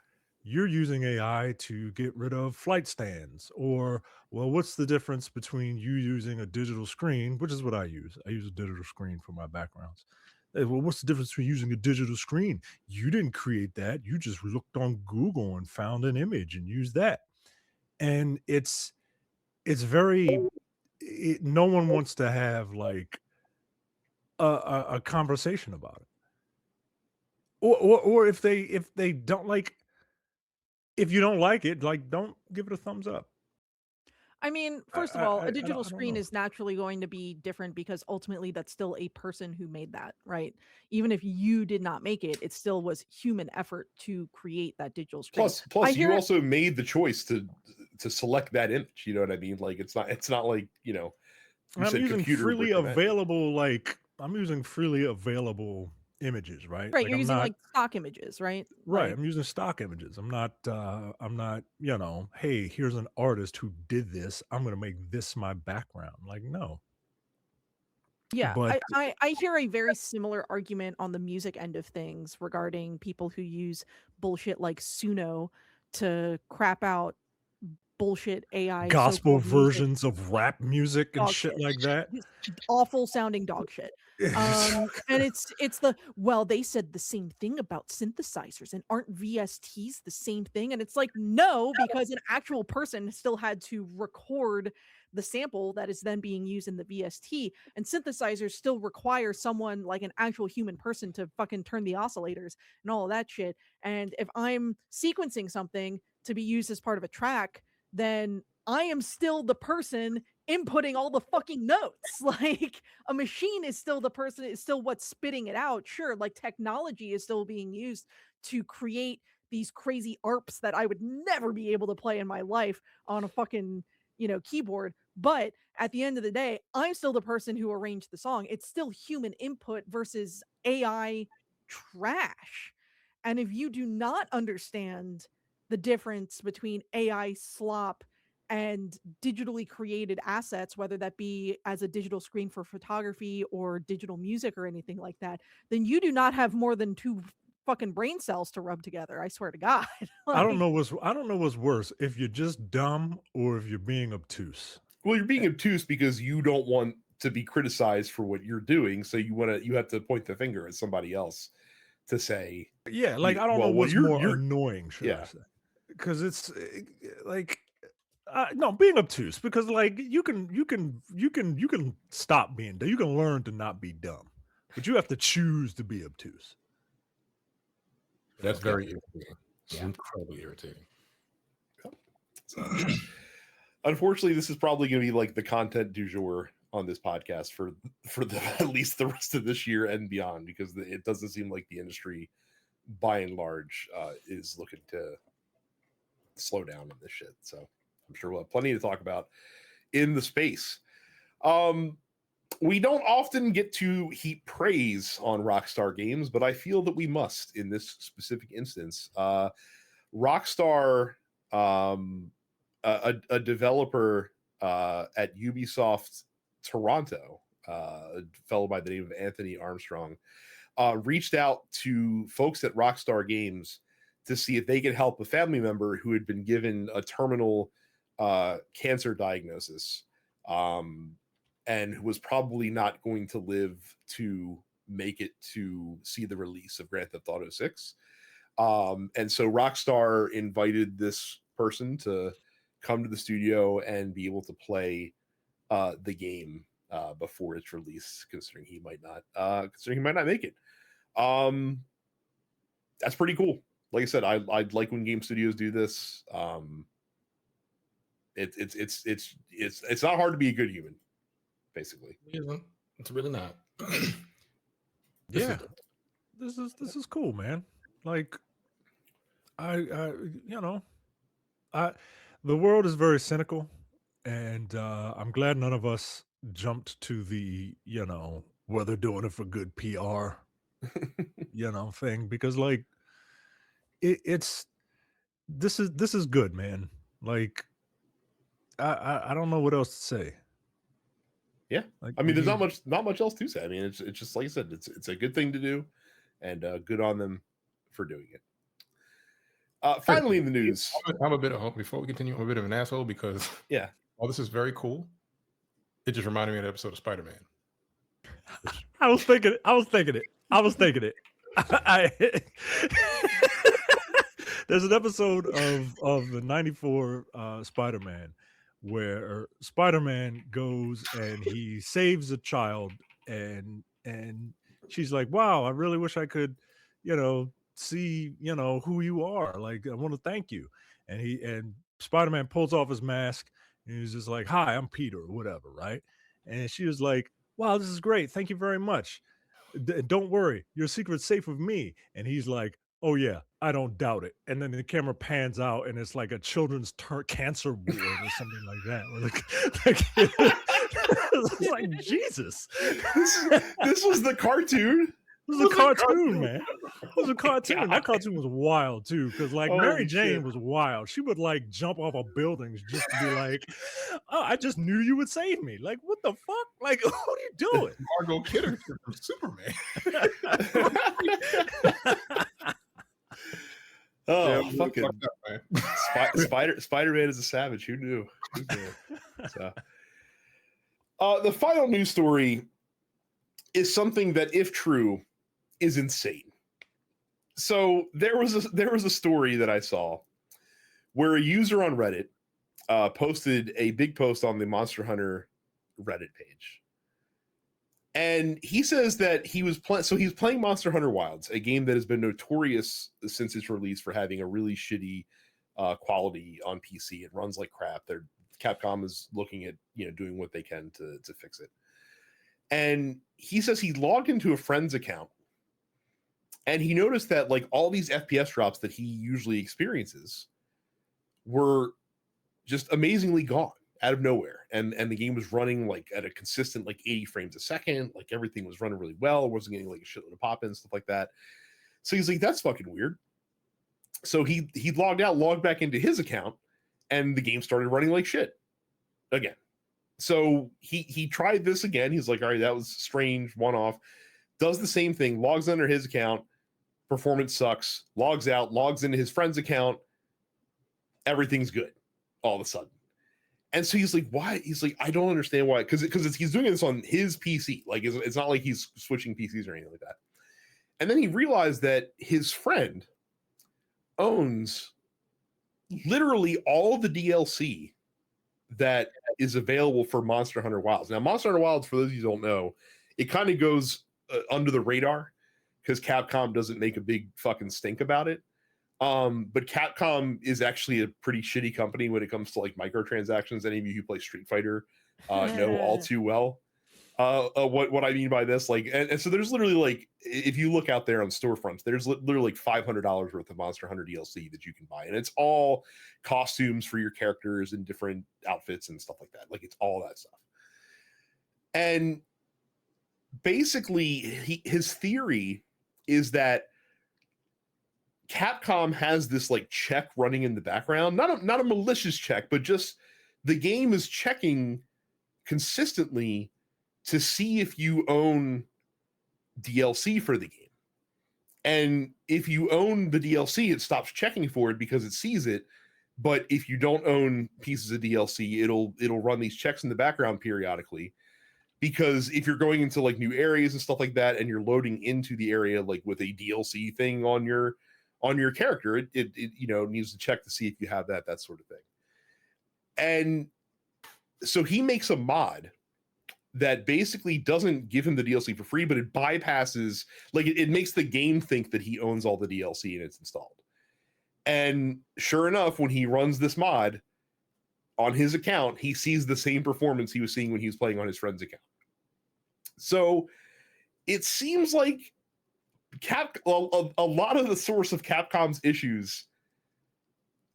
you're using AI to get rid of flight stands, or well, what's the difference between you using a digital screen, which is what I use? I use a digital screen for my backgrounds. Well, what's the difference between using a digital screen? You didn't create that. You just looked on Google and found an image and used that. And no one wants to have like a conversation about it. Or if they don't like, if you don't like it, like don't give it a thumbs up. I mean, I first of I all, I, a I don't digital I don't screen know. is naturally going to be different because ultimately that's still a person who made that, right? Even if you did not make it, it still was human effort to create that digital screen. Plus, I you hear also made the choice to select that image. You know what I mean? Like it's not like you I'm said using computer freely recommended. available, I'm using freely available images, right? right, Like you're I'm using not like stock images, right? right. Like, I'm using stock images. I'm not, hey, here's an artist who did this. I'm gonna make this my background. Like, no. yeah, But I hear a very similar argument on the music end of things regarding people who use bullshit like Suno to crap out bullshit AI gospel so-called music. versions of rap music and Dog shit shit. like that. Just awful sounding dog shit. And it's well, they said the same thing about synthesizers, and aren't VSTs the same thing? And it's like, no, because an actual person still had to record the sample that is then being used in the VST, and synthesizers still require someone like an actual human person to fucking turn the oscillators and all of that shit. And if I'm sequencing something to be used as part of a track, then I am still the person inputting all the fucking notes. Like a machine is still the person, is still what's spitting it out. Sure, like technology is still being used to create these crazy ARPs that I would never be able to play in my life on a fucking, keyboard. But at the end of the day, I'm still the person who arranged the song. It's still human input versus AI trash. And if you do not understand the difference between AI slop and digitally created assets, whether that be as a digital screen for photography or digital music or anything like that, then you do not have more than two fucking brain cells to rub together. I swear to God. I don't know what's worse, if you're just dumb or if you're being obtuse. Well, you're being obtuse because you don't want to be criticized for what you're doing, so you have to point the finger at somebody else to say, yeah, like I don't know what's more annoying, should I say? Because it's like no, being obtuse, because like you can stop being dumb. You can learn to not be dumb, but you have to choose to be obtuse. That's very irritating. Yeah. Incredibly irritating. So, unfortunately, this is probably going to be like the content du jour on this podcast for at least the rest of this year and beyond, because it doesn't seem like the industry, by and large, is looking to slow down on this shit. So I'm sure we'll have plenty to talk about in the space. We don't often get to heap praise on Rockstar Games, but I feel that we must in this specific instance. Rockstar, a developer at Ubisoft Toronto, a fellow by the name of Anthony Armstrong, reached out to folks at Rockstar Games to see if they could help a family member who had been given a terminal cancer diagnosis, and who was probably not going to live to make it to see the release of Grand Theft Auto 6. And so Rockstar invited this person to come to the studio and be able to play the game before its release, considering he might not make it. That's pretty cool. Like I said, I like when game studios do this. It's not hard to be a good human, basically. It's really not. Yeah, this is cool, man. Like, the world is very cynical, and I'm glad none of us jumped to the well, they're doing it for good PR, thing, because like this is good, man. Like I don't know what else to say. Yeah, like, I mean, there's not much else to say. I mean, it's just like I said, it's a good thing to do, and good on them for doing it. Finally, in the news, I'm a bit of before we continue, I'm a bit of an asshole because while this is very cool, it just reminded me of an episode of Spider-Man. I was thinking it. There's an episode of the '94 Spider-Man where Spider-Man goes and he saves a child, and she's like, "Wow, I really wish I could, see, who you are. Like, I want to thank you." And Spider-Man pulls off his mask and he's just like, "Hi, I'm Peter," or whatever, right? And she was like, "Wow, this is great. Thank you very much. Don't worry, your secret's safe with me." And he's like, "Oh yeah, I don't doubt it." And then the camera pans out and it's like a children's cancer ward or something like that. It's like, Jesus. This was the cartoon. This was a cartoon, man. It was a cartoon. God. That cartoon was wild too, because like Mary Jane was wild. She would like jump off of buildings just to be like, "Oh, I just knew you would save me." Like, what the fuck? Like, what are you doing? Margot Kidder from Superman. Fucking Spider-Man is a savage. Who knew? So, the final news story is something that, if true, is insane. So there was a story that I saw where a user on Reddit posted a big post on the Monster Hunter Reddit page, and he says that he's playing Monster Hunter Wilds, a game that has been notorious since its release for having a really shitty quality on PC. It runs like crap. Capcom is looking at doing what they can to fix it. And he says he logged into a friend's account and he noticed that like all these FPS drops that he usually experiences were just amazingly gone out of nowhere. And the game was running like at a consistent like 80 frames a second. Like everything was running really well. Wasn't getting like a shitload of pop-ins, stuff like that. So he's like, that's fucking weird. So he logged back into his account, and the game started running like shit again. So he tried this again. He's like, all right, that was strange, one-off. Does the same thing, logs under his account, performance sucks, logs out, logs into his friend's account, everything's good all of a sudden. And so he's like, why? He's like, I don't understand why. Because he's doing this on his PC. Like, it's not like he's switching PCs or anything like that. And then he realized that his friend owns literally all the DLC that is available for Monster Hunter Wilds. Now, Monster Hunter Wilds, for those of you who don't know, it kind of goes under the radar because Capcom doesn't make a big fucking stink about it. But Capcom is actually a pretty shitty company when it comes to like microtransactions. Any of you who play Street Fighter know all too well what I mean by this. Like, and so there's literally like, if you look out there on storefronts, there's literally like $500 worth of Monster Hunter DLC that you can buy, and it's all costumes for your characters and different outfits and stuff like that. Like, it's all that stuff. And basically, his theory is that Capcom has this like check running in the background, not a malicious check, but just the game is checking consistently to see if you own DLC for the game. And if you own the DLC, it stops checking for it because it sees it. But if you don't own pieces of DLC, it'll run these checks in the background periodically. Because if you're going into like new areas and stuff like that, and you're loading into the area like with a DLC thing on your character, it needs to check to see if you have that sort of thing. And so he makes a mod that basically doesn't give him the DLC for free, but it bypasses, like it makes the game think that he owns all the DLC and it's installed. And sure enough, when he runs this mod on his account, he sees the same performance he was seeing when he was playing on his friend's account. So it seems like a lot of the source of Capcom's issues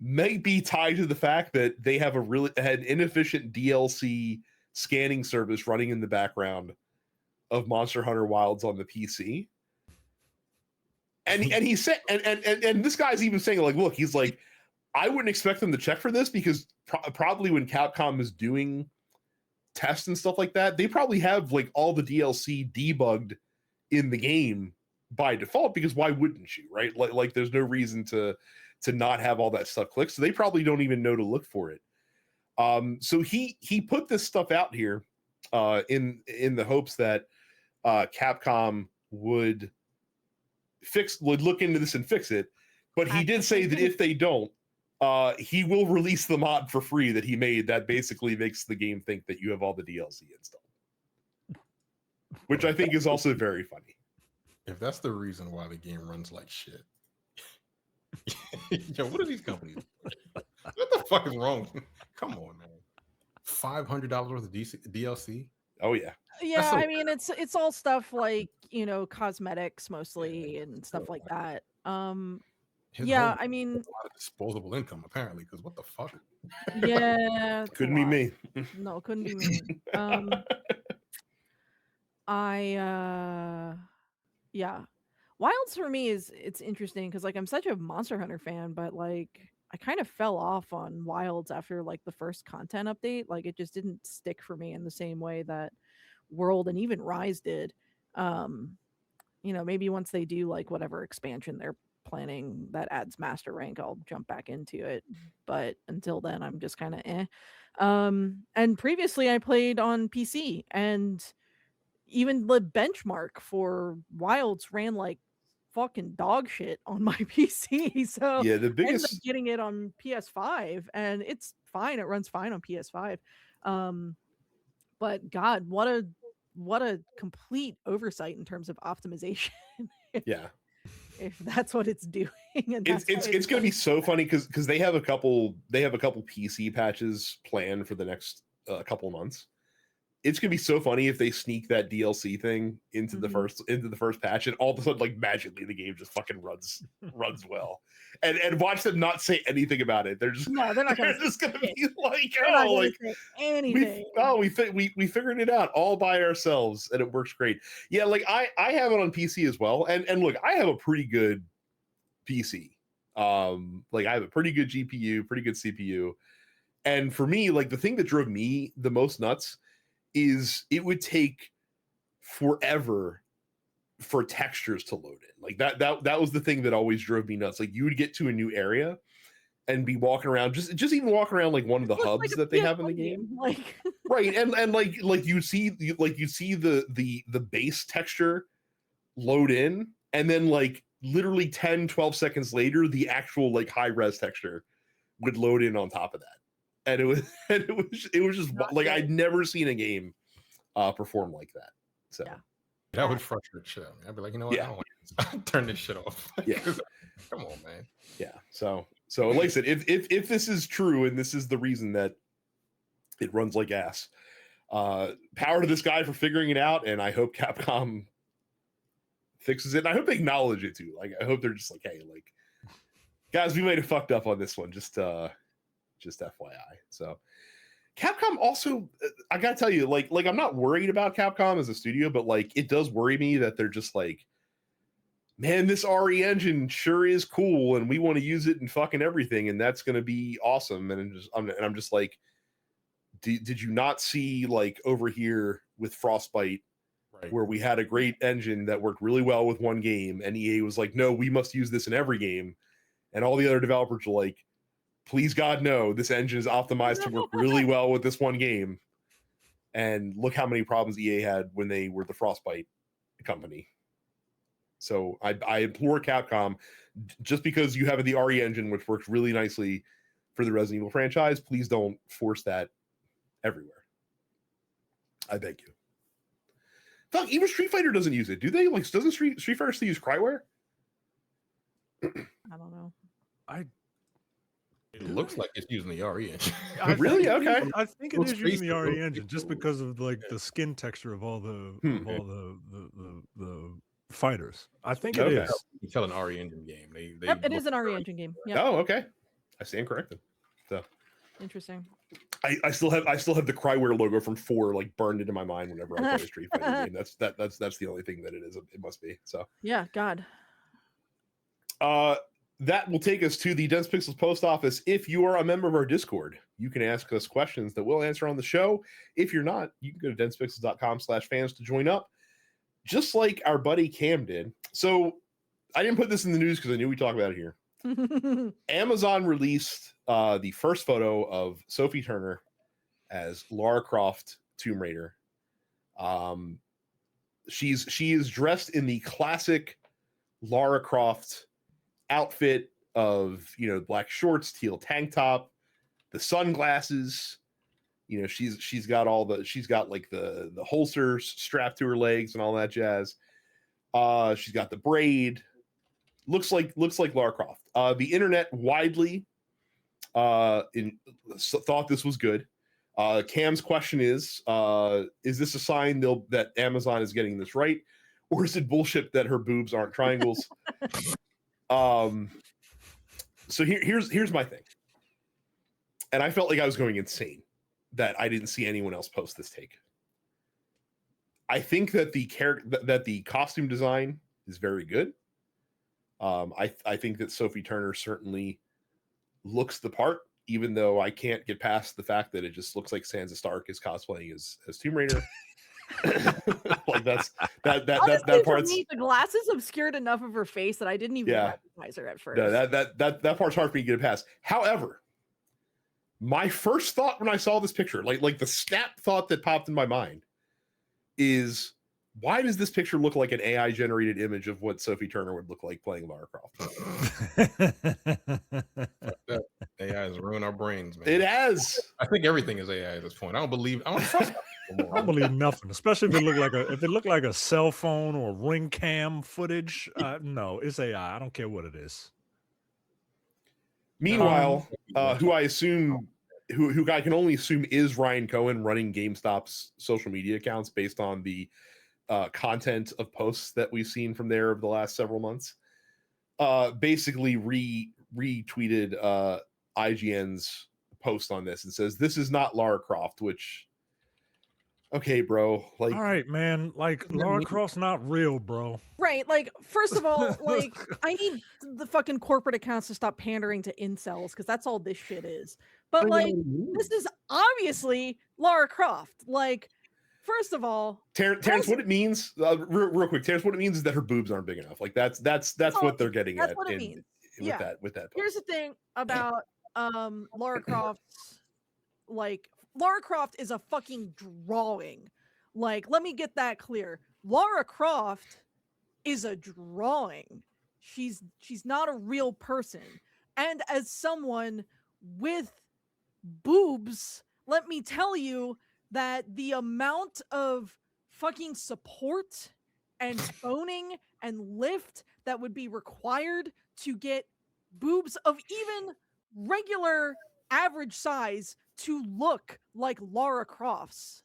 may be tied to the fact that they have an inefficient DLC scanning service running in the background of Monster Hunter Wilds on the PC. And he said, and this guy's even saying, like, look, he's like, I wouldn't expect them to check for this because probably when Capcom is doing tests and stuff like that, they probably have like all the DLC debugged in the game by default, because why wouldn't you, right? Like there's no reason to not have all that stuff clicked. So they probably don't even know to look for it. So he put this stuff out here in the hopes that Capcom would look into this and fix it. But he did say that if they don't, he will release the mod for free that he made that basically makes the game think that you have all the DLC installed, which I think is also very funny. If that's the reason why the game runs like shit, yo, what are these companies? What the fuck is wrong? Come on, man. $500 worth of DLC? Oh yeah. Yeah, I mean it's all stuff like, cosmetics mostly and stuff like that. Yeah, I mean, a lot of disposable income apparently, because what the fuck? Yeah, couldn't be me. No, couldn't be me. Yeah. Wilds for me it's interesting because like I'm such a Monster Hunter fan, but like I kind of fell off on Wilds after like the first content update. Like it just didn't stick for me in the same way that World and even Rise did. Maybe once they do like whatever expansion they're planning that adds master rank, I'll jump back into it. But until then, I'm just kind of eh. And previously I played on PC, and even the benchmark for Wilds ran like fucking dog shit on my PC. So yeah, the I ended up biggest getting it on PS5, and it's fine. It runs fine on PS5. But God, what a complete oversight in terms of optimization. yeah. If that's what it's doing. And It's going to be so funny because they have a couple PC patches planned for the next couple months. It's going to be so funny if they sneak that DLC thing into the first patch, and all of a sudden, like magically, the game just fucking runs well. And watch them not say anything about it. They're just they're not they're just going to be like, anything. we figured it out all by ourselves, and it works great. Yeah, like I have it on PC as well, and look, I have a pretty good PC. Like I have a pretty good GPU, pretty good CPU, and for me, like the thing that drove me the most nuts is it would take forever for textures to load in. Like that was the thing that always drove me nuts. Like you would get to a new area and be walking around, just even walking around like one of the hubs like that they have in the game. Like Right. And like you see the base texture load in, and then like literally 10-12 seconds later, the actual like high res texture would load in on top of that. And it was just like I'd never seen a game perform like that. So that would frustrate shit out of me. I'd be like, you know what? I don't want to turn this shit off. Yeah. Come on, man. Yeah. So like I said, if this is true and this is the reason that it runs like ass, power to this guy for figuring it out, and I hope Capcom fixes it. And I hope they acknowledge it too. Like I hope they're just like, hey, like guys, we might have fucked up on this one. Just FYI. So Capcom also, I gotta tell you, like I'm not worried about Capcom as a studio, but like it does worry me that they're just like, man, this RE engine sure is cool, and we want to use it in fucking everything, and that's gonna be awesome. And I'm just like, did you not see like over here with Frostbite, right, where we had a great engine that worked really well with one game, and EA was like, no, we must use this in every game, and all the other developers were like, please God, no, this engine is optimized to work really well with this one game. And look how many problems EA had when they were the Frostbite company. So I implore Capcom, just because you have the RE engine, which works really nicely for the Resident Evil franchise, please don't force that everywhere. I beg you. Fuck, even Street Fighter doesn't use it, do they? Like, doesn't Street Fighter still use Cryware? I don't know. It looks like it's using the RE engine. Really? Okay. I think it is using the RE engine just because of like the skin texture of all the fighters. I think it is. You tell an RE engine game. Yep, it is an RE engine game. Yep. Oh, okay. I stand corrected. So interesting. I still have the Cryware logo from 4 like burned into my mind whenever I play a Street Fighter game. That's the only thing that it is. It must be. So yeah, God. That will take us to the Dense Pixels post office. If you are a member of our Discord, you can ask us questions that we'll answer on the show. If you're not, you can go to densepixels.com/fans to join up, just like our buddy Cam did. So I didn't put this in the news because I knew we'd talk about it here. Amazon released the first photo of Sophie Turner as Lara Croft Tomb Raider. She is dressed in the classic Lara Croft outfit of, black shorts, teal tank top, the sunglasses. She's got like the holsters strapped to her legs and all that jazz. She's got the braid. Looks like Lara Croft. The internet widely thought this was good. Cam's question is this a sign that Amazon is getting this right, or is it bullshit that her boobs aren't triangles? So here's my thing, and I felt like I was going insane that I didn't see anyone else post this take. I think that the costume design is very good. I think that Sophie Turner certainly looks the part, even though I can't get past the fact that it just looks like Sansa Stark is cosplaying as Tomb Raider. Like that part's, me, the glasses obscured enough of her face that I didn't even recognize her at first. No, that part's hard for me to get past. However, my first thought when I saw this picture, like the snap thought that popped in my mind, is why does this picture look like an AI generated image of what Sophie Turner would look like playing Lara Croft? AI has ruined our brains, man. It has. I think everything is AI at this point. I don't believe nothing, especially if it looked like a cell phone or ring cam footage. No, it's AI. I don't care what it is. Meanwhile, who I can only assume is Ryan Cohen running GameStop's social media accounts based on the content of posts that we've seen from there over the last several months, basically retweeted IGN's post on this and says, "This is not Lara Croft," which, okay, bro. Like, all right, man. Like, Lara Croft's not real, bro. Right. Like, first of all, like, I need the fucking corporate accounts to stop pandering to incels, because that's all this shit is. But like, this is obviously Lara Croft. Like, First of all, Terrence, what it means, real quick, Terrence, what it means is that her boobs aren't big enough. Like that's what they're getting that's at. what it means. With that. Here's the thing about Lara Croft's, like, Lara Croft is a fucking drawing. Like, let me get that clear. Lara Croft is a drawing. She's not a real person. And as someone with boobs, let me tell you that the amount of fucking support and boning and lift that would be required to get boobs of even regular average size to look like Lara Croft's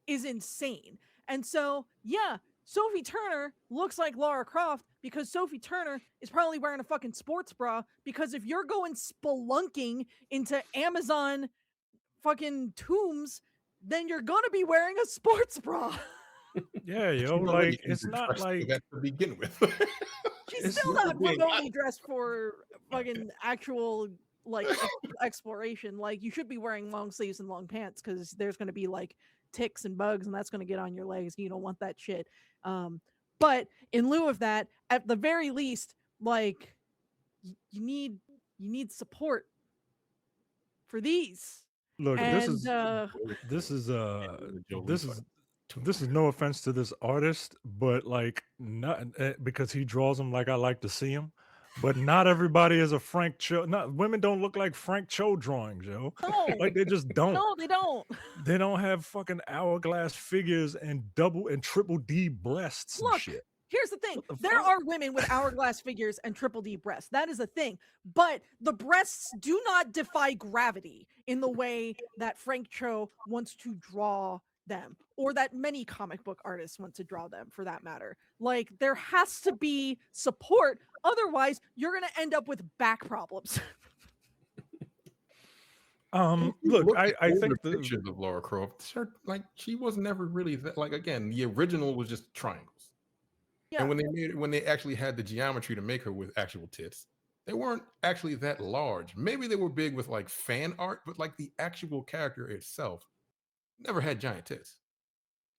is insane. And so, yeah, Sophie Turner looks like Lara Croft because Sophie Turner is probably wearing a fucking sports bra, because if you're going spelunking into Amazon fucking tombs, then you're gonna be wearing a sports bra. Yeah, yo, like it's not like that to begin with. She's still not remotely dressed for fucking actual like exploration. Like, you should be wearing long sleeves and long pants because there's going to be like ticks and bugs, and that's going to get on your legs. You don't want that shit. But in lieu of that, at the very least, like, you need support for these. Look, And this is no offense to this artist, but like, not because he draws them like I like to see them, but not everybody is a Frank Cho. Not women don't look like Frank Cho drawings, yo. no, Like they just don't. no, they don't. They don't have fucking hourglass figures and double and triple D breasts and Look, shit. here's the thing. The There fuck? are women with hourglass figures and triple D breasts. That is a thing. But the breasts do not defy gravity in the way that Frank Cho wants to draw them, or that many comic book artists want to draw them, for that matter. Like, there has to be support. Otherwise, you're going to end up with back problems. Look, I think the pictures of Lara Croft, like, she was never really that. Like, again, the original was just triangles. Yeah. And when they actually had the geometry to make her with actual tits, they weren't actually that large. Maybe they were big with like fan art, but like the actual character itself never had giant tits.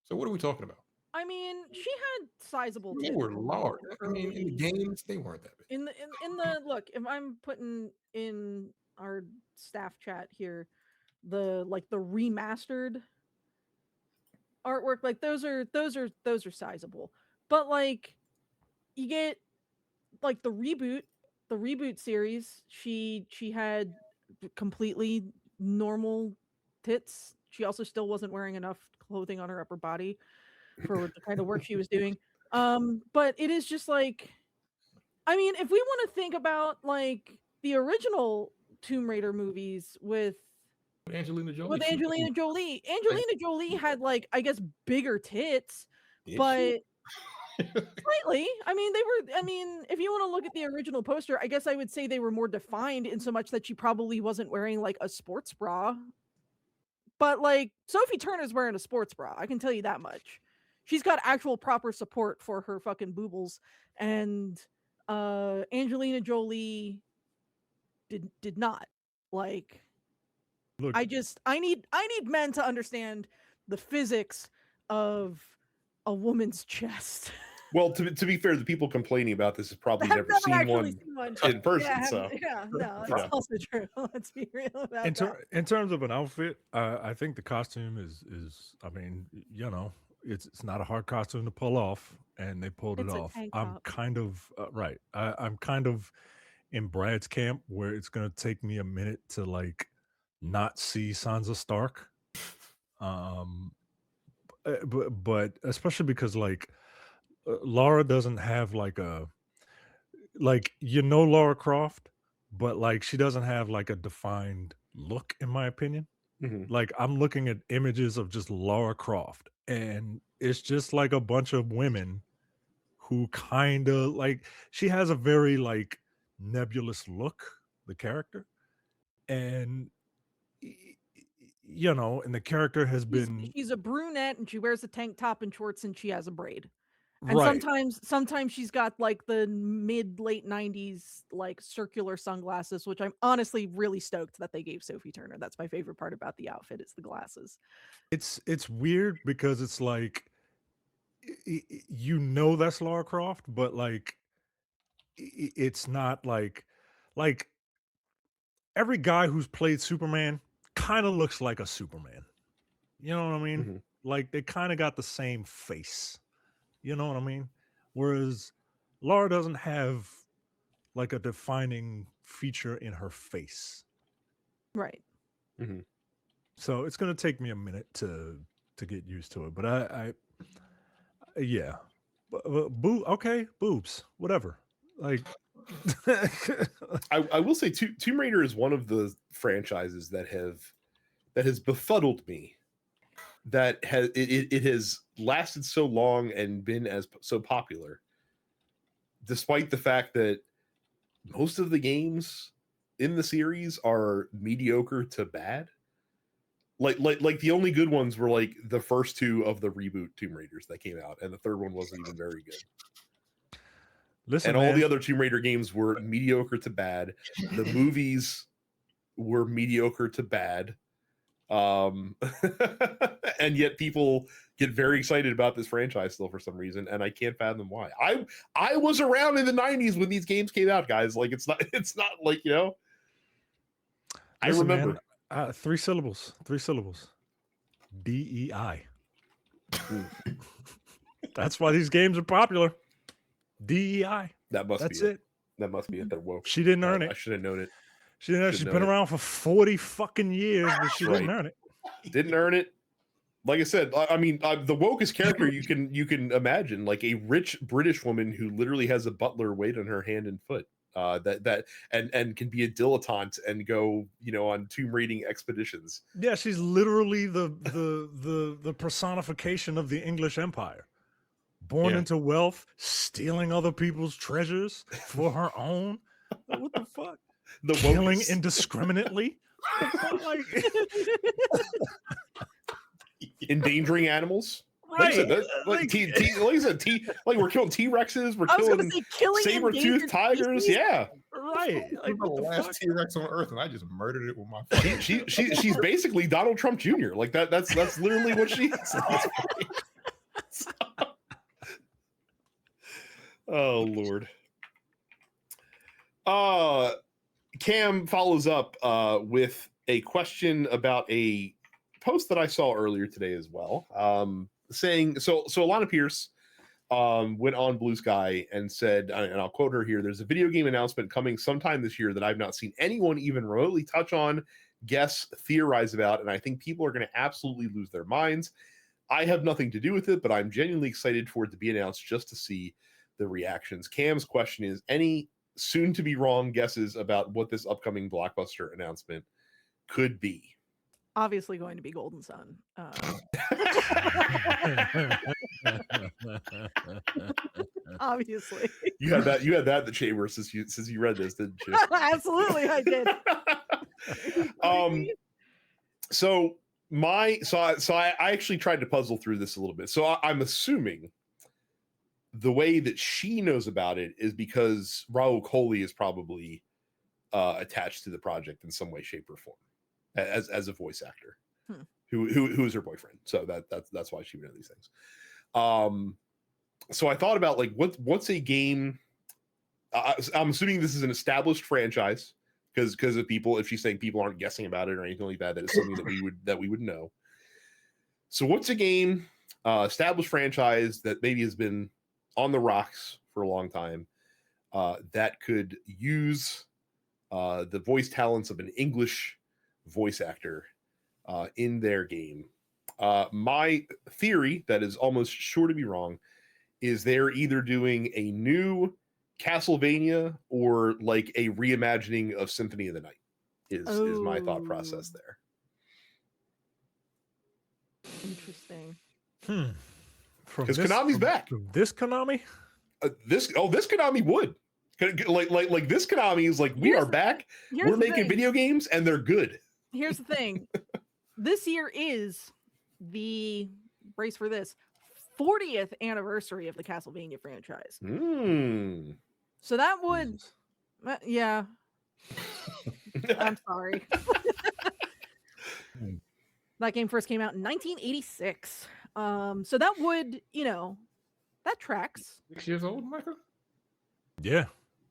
So what are we talking about? I mean, she had sizable tits. They were large. I mean, in the games, they weren't that big. In the look, if I'm putting in our staff chat here, the remastered artwork, like those are sizable. But like, you get like the reboot series, she had completely normal tits. She also still wasn't wearing enough clothing on her upper body for the kind of work she was doing. But it is just like, I mean, if we want to think about like the original Tomb Raider movies with Angelina Jolie. Angelina Jolie had, like, I guess, bigger tits, but slightly. I mean, if you want to look at the original poster, I guess I would say they were more defined in so much that she probably wasn't wearing like a sports bra. But like, Sophie Turner's wearing a sports bra, I can tell you that much. She's got actual proper support for her fucking boobles, and Angelina Jolie did not. Like, look. I need men to understand the physics of a woman's chest. Well, to be fair, the people complaining about this have probably never seen one in person. That's also true. Let's be real about that. In terms of an outfit, I think the costume is. I mean, you know, it's not a hard costume to pull off, and they pulled it off. I'm kind of right. I'm kind of in Brad's camp, where it's gonna take me a minute to like not see Sansa Stark. But especially because like Laura doesn't have like a Laura Croft, but like she doesn't have like a defined look, in my opinion. Mm-hmm. Like, I'm looking at images of just Laura Croft, and it's just like a bunch of women who kind of like, she has a very like nebulous look, the character, and you know, and the character has been, she's a brunette and she wears a tank top and shorts and she has a braid. And Right. sometimes she's got like the late 90s like circular sunglasses, which I'm honestly really stoked that they gave Sophie Turner. That's my favorite part about the outfit, is the glasses. It's weird because it's like you know that's Lara Croft, but like it's not like every guy who's played Superman kind of looks like a Superman. You know what I mean? Mhm. Like they kind of got the same face. You know what I mean? Whereas Laura doesn't have like a defining feature in her face. Right. Mhm. So it's gonna take me a minute to get used to it. But I yeah. Okay, boobs, whatever. Like I will say Tomb Raider is one of the franchises that has befuddled me. That it has lasted so long and been so popular, despite the fact that most of the games in the series are mediocre to bad. Like the only good ones were like the first two of the reboot Tomb Raiders that came out, and the third one wasn't even very good. Listen, And all man, the other Tomb Raider games were mediocre to bad. The movies were mediocre to bad. And yet people get very excited about this franchise still for some reason, and I can't fathom why. I was around in the 90s when these games came out, guys. Like it's not like, you know. I listen, remember. man, 3 syllables. 3 syllables. DEI. That's why these games are popular. DEI. That must That's be it. it. That must be it. They're woke. She didn't earn I it. should have known it. She didn't. She's been around for 40 fucking years, but she didn't earn it. Didn't earn it. Like I said, I mean, the wokest character you can imagine, like a rich British woman who literally has a butler wait on her hand and foot, and can be a dilettante and go, you know, on tomb raiding expeditions. Yeah, she's literally the personification of the English Empire. Born into wealth, stealing other people's treasures for her own. What the fuck? Killing indiscriminately. Like, endangering animals. Right. Like we're killing T-Rexes, we're killing saber-toothed tigers. Yeah. Right. Like the last T-Rex on Earth, and I just murdered it with my phone. She's basically Donald Trump Jr. Like that's literally what she is. Oh Lord. Cam follows up with a question about a post that I saw earlier today as well. Saying so Alana Pierce went on Blue Sky and said, and I'll quote her here, there's a video game announcement coming sometime this year that I've not seen anyone even remotely touch on, guess, theorize about, and I think people are going to absolutely lose their minds. I have nothing to do with it, but I'm genuinely excited for it to be announced just to see the reactions. Cam's question is, any soon to be wrong guesses about what this upcoming blockbuster announcement could be? Obviously going to be Golden Sun. Obviously. You had that in the chamber since you read this, didn't you? Absolutely, I did. So I actually tried to puzzle through this a little bit. So I'm assuming the way that she knows about it is because Raul Coley is probably attached to the project in some way, shape, or form as a voice actor who is her boyfriend. So that's why she would know these things. So I thought about like what's a game. I'm assuming this is an established franchise because of people. If she's saying people aren't guessing about it or anything like that, that is something that we would know. So what's a game, established franchise that maybe has been on the rocks for a long time, that could use the voice talents of an English voice actor in their game? My theory, that is almost sure to be wrong, is they're either doing a new Castlevania or like a reimagining of Symphony of the Night is my thought process there. Interesting. Because Konami's back. This Konami? This Konami would. Like this Konami is like, we are back. We're making video games and they're good. Here's the thing. This year is the, brace for this, 40th anniversary of the Castlevania franchise. So that would, yeah. I'm sorry. That game first came out in 1986. So that would, that tracks. 6 years old, Michael? Yeah.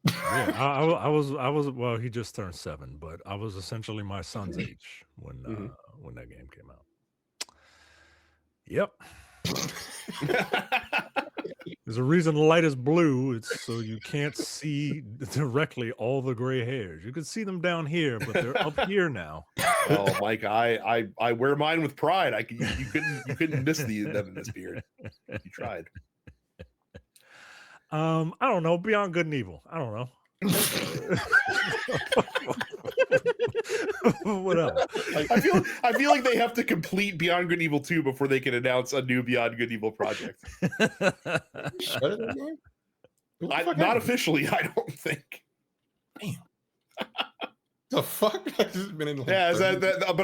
Yeah, I was. Well, he just turned 7, but I was essentially my son's age when that game came out. Yep. There's a reason the light is blue. It's so you can't see directly all the gray hairs. You can see them down here, but they're up here now. Oh, Mike, I wear mine with pride. You couldn't miss them in this beard. You tried. I don't know. Beyond Good and Evil. I don't know. What else? I feel like they have to complete Beyond Good and Evil 2 before they can announce a new Beyond Good and Evil project. Not officially, I don't think. Damn. The fuck? Yeah,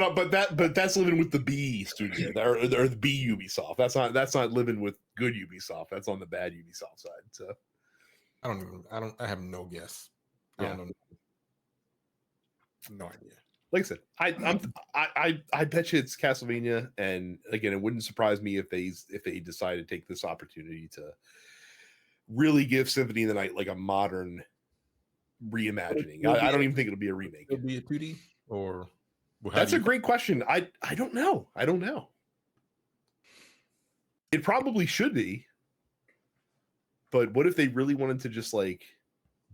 but that's living with the B studio or the B Ubisoft. That's not living with good Ubisoft. That's on the bad Ubisoft side. So I have no guess. I don't know. No idea. Like I said, I bet you it's Castlevania, and again, it wouldn't surprise me if they decide to take this opportunity to really give Symphony of the Night like a modern reimagining. I don't even think it'll be a remake. It'll be a 2D or that's a great question. I don't know. It probably should be, but what if they really wanted to just like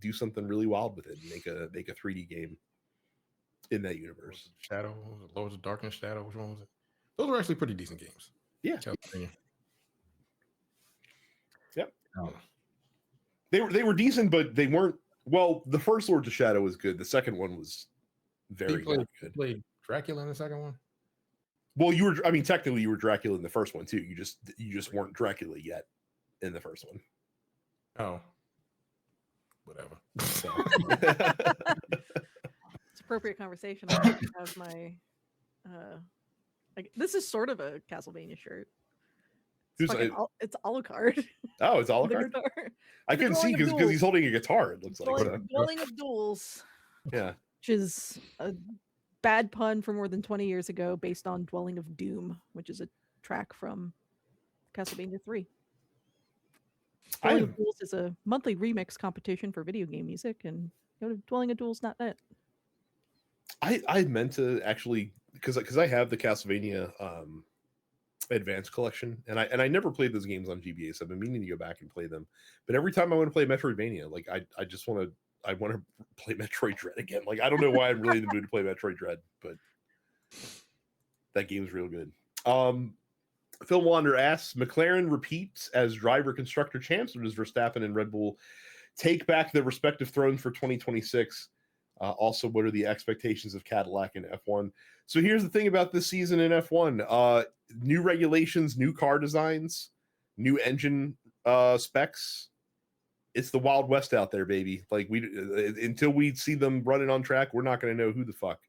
do something really wild with it and make a 3D game in that universe? Shadow, Lords of Darkness, Shadow. Which one was it? Those were actually pretty decent games. Yeah. Yep. Oh. They were decent, but they weren't. Well, the first Lords of Shadow was good. The second one was very good. You played Dracula in the second one? Well, technically you were Dracula in the first one too. You just weren't Dracula yet in the first one. Oh. Whatever. So. It's appropriate conversation. I have my this is sort of a Castlevania shirt. It's Alucard. Oh, it's Alucard. I couldn't see because he's holding a guitar. It looks like Dwelling of Duels. Yeah, which is a bad pun for more than 20 years ago, based on Dwelling of Doom, which is a track from Castlevania 3. Dwelling of Duels is a monthly remix competition for video game music, and go to dwellingofduels.net. I meant to actually because I have the Castlevania Advanced Collection, and I never played those games on GBA, so I've been meaning to go back and play them. But every time I want to play Metroidvania, like I just want to play Metroid Dread again. Like I don't know why I'm really in the mood to play Metroid Dread, but that game is real good. Phil Wander asks, McLaren repeats as driver constructor champs, or does Verstappen and Red Bull take back their respective thrones for 2026? Also, what are the expectations of Cadillac in F1? So here's the thing about this season in F1. New regulations, new car designs, new engine specs. It's the Wild West out there, baby. Like until we see them running on track, we're not going to know who the fuck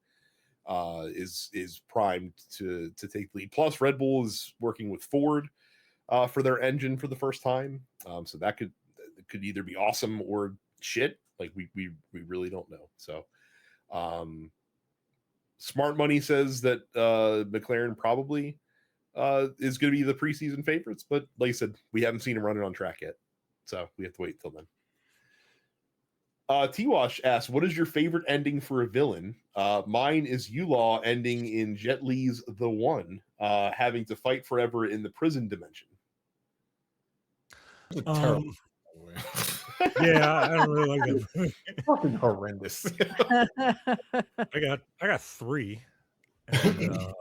is primed to take the lead. Plus, Red Bull is working with Ford for their engine for the first time, so that could either be awesome or shit. Like we really don't know. So, Smart Money says that McLaren probably is going to be the preseason favorites, but like I said, we haven't seen him running on track yet, so we have to wait till then. T-Wash asks, what is your favorite ending for a villain? Mine is Yulaw ending in Jet Li's The One, having to fight forever in the prison dimension. Terrible. Yeah, I don't really like that. Fucking horrendous. I got 3. And,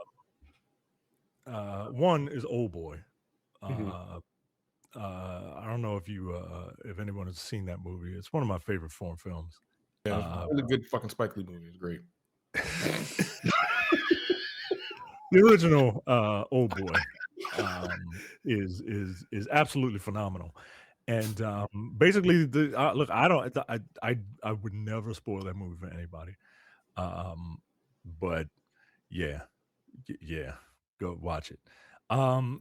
one is Old Boy. I don't know if anyone has seen that movie. It's one of my favorite foreign films. Yeah, it's a good fucking Spike Lee movie. It's great. The original Old Boy is absolutely phenomenal. And basically, look, I would never spoil that movie for anybody. But yeah, go watch it.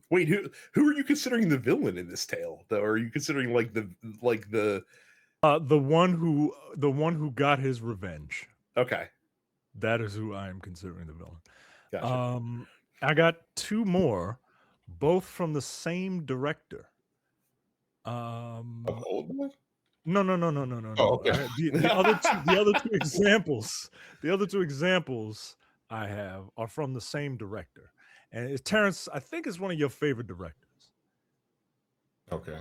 Wait, who are you considering the villain in this tale? Though, or are you considering the one who got his revenge? Okay, that is who I am considering the villain. gotcha. I got two more, both from the same director. Old boy? No. Oh, okay. The other two examples I have are from the same director, and it's Terrence. I think it's one of your favorite directors. Okay.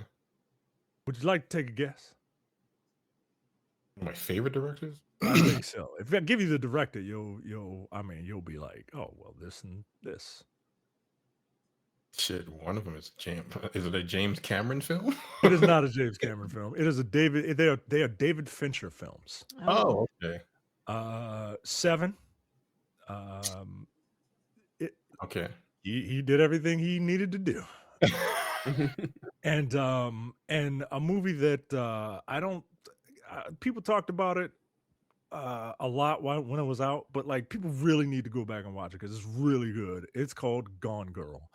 Would you like to take a guess? My favorite directors? I think so. If I give you the director, you'll be like, oh well, this and this. Shit, one of them is James. Is it a James Cameron film? It is not a James Cameron film. It is a David. They are David Fincher films. Oh, okay. 7. Okay. He did everything he needed to do. And a movie that I don't people talked about it a lot when it was out, but like people really need to go back and watch it because it's really good. It's called Gone Girl,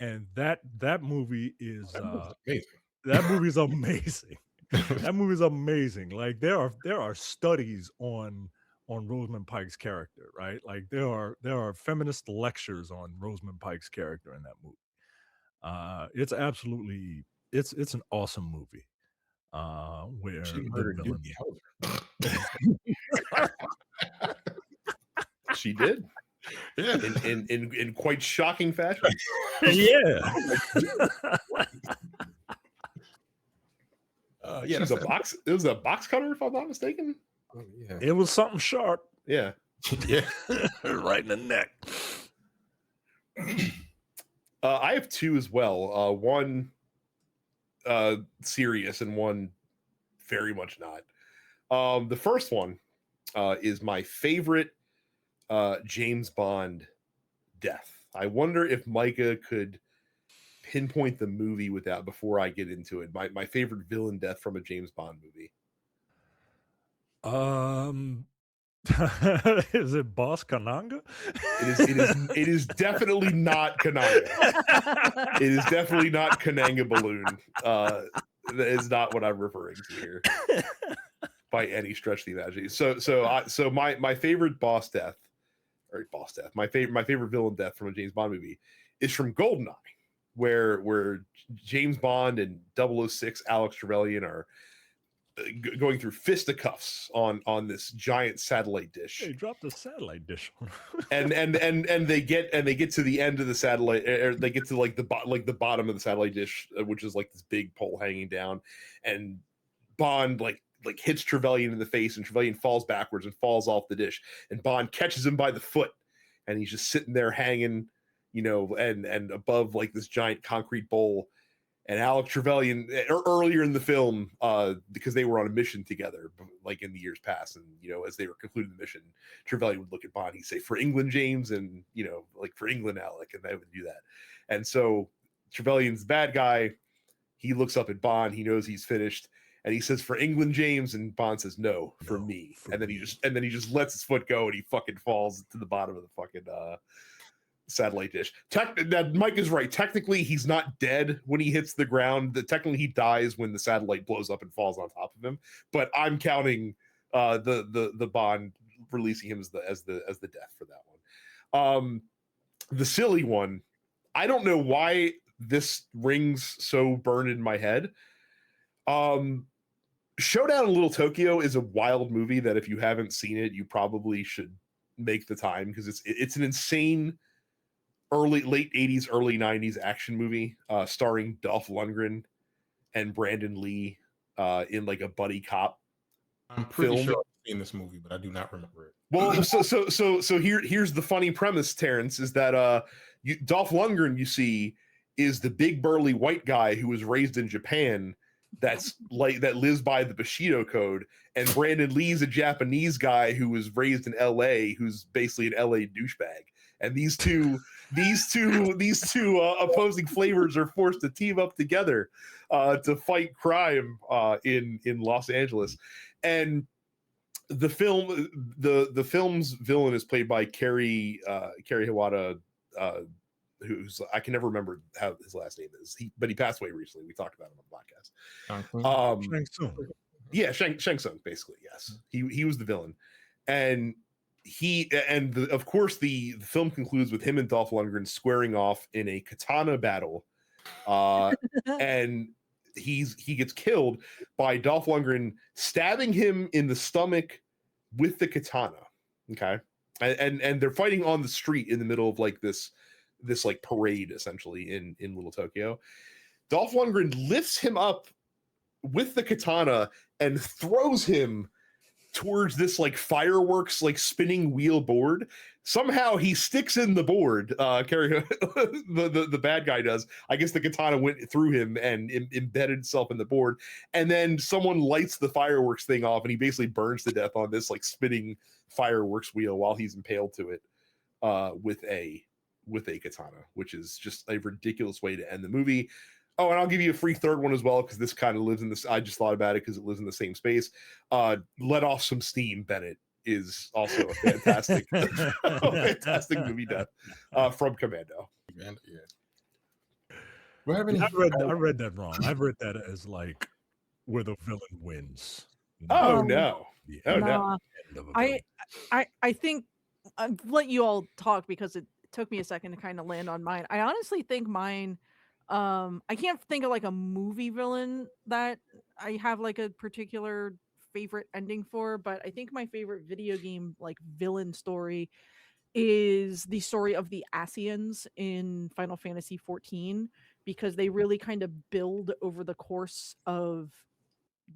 and that movie is Amazing. that movie is amazing. That movie is amazing. Like there are studies on Rosamund Pike's character, right? Like there are feminist lectures on Rosamund Pike's character in that movie. It's absolutely it's an awesome movie. Where She the murdered villain, Doogie Howser. She did. Yeah. In quite shocking fashion. yeah. Yeah, it was a box cutter, if I'm not mistaken. Oh, yeah. It was something sharp. Yeah. Yeah. Right in the neck. I have two as well. One serious and one very much not. The first one is my favorite James Bond death. I wonder if Micah could pinpoint the movie before I get into it. My favorite villain death from a James Bond movie. Is it Boss Kananga? It is definitely not Kananga. It is definitely not Kananga Balloon. That is not what I'm referring to here by any stretch of the imagination. So my favorite my favorite villain death from a James Bond movie is from Goldeneye, where James Bond and 006 Alex Trevelyan are going through fisticuffs on this giant satellite dish. They dropped the satellite dish. and they get to the end of the satellite, or they get to the bottom of the satellite dish, which is like this big pole hanging down, and Bond like hits Trevelyan in the face, and Trevelyan falls backwards and falls off the dish, and Bond catches him by the foot, and he's just sitting there hanging, and above like this giant concrete bowl. And Alex Trevelyan, earlier in the film, because they were on a mission together, like in the years past, and as they were concluding the mission, Trevelyan would look at Bond, he'd say, "For England, James," and like, "For England, Alec," and they would do that. And so Trevelyan's the bad guy. He looks up at Bond. He knows he's finished, and he says, "For England, James," and Bond says, "No, for me." And then he just lets his foot go, and he fucking falls to the bottom of the fucking satellite dish. Mike is right. Technically, he's not dead when he hits the ground. Technically, he dies when the satellite blows up and falls on top of him. But I'm counting the Bond releasing him as the death for that one. The silly one, I don't know why this rings so burned in my head. Showdown in Little Tokyo is a wild movie that if you haven't seen it, you probably should make the time, because it's an insane late 80s, early 90s action movie starring Dolph Lundgren and Brandon Lee in like a buddy cop. I'm pretty sure I've seen this movie, but I do not remember it. Well, so here's the funny premise, Terrence, is that Dolph Lundgren, you see, is the big burly white guy who was raised in Japan that lives by the Bushido code, and Brandon Lee's a Japanese guy who was raised in LA, who's basically an LA douchebag. And these two opposing flavors are forced to team up together to fight crime in Los Angeles. And the film's villain is played by Kerry Hiwata, who's I can never remember how his last name is. But he passed away recently. We talked about him on the podcast. Shang Tsung. Yeah, Shang Tsung, basically. Yes, he was the villain, and of course the film concludes with him and Dolph Lundgren squaring off in a katana battle, and he gets killed by Dolph Lundgren stabbing him in the stomach with the katana. Okay, and they're fighting on the street in the middle of like this like parade essentially in Little Tokyo. Dolph Lundgren lifts him up with the katana and throws him towards this like fireworks like spinning wheel board. Somehow he sticks in the board. The bad guy does. I guess the katana went through him and embedded itself in the board. And then someone lights the fireworks thing off, and he basically burns to death on this like spinning fireworks wheel while he's impaled to it with a katana, which is just a ridiculous way to end the movie. Oh, and I'll give you a free third one as well, because this kind of lives in this. I just thought about it because it lives in the same space. Let Off Some Steam, Bennett, is also a fantastic, fantastic movie death from Commando. Yeah. I read that wrong. I've read that as like where the villain wins. Oh no! Oh Nah. no! I think I'll let you all talk because it took me a second to kind of land on mine. I honestly think mine. I can't think of like a movie villain that I have like a particular favorite ending for, but I think my favorite video game like villain story is the story of the Asians in Final Fantasy 14, because they really kind of build over the course of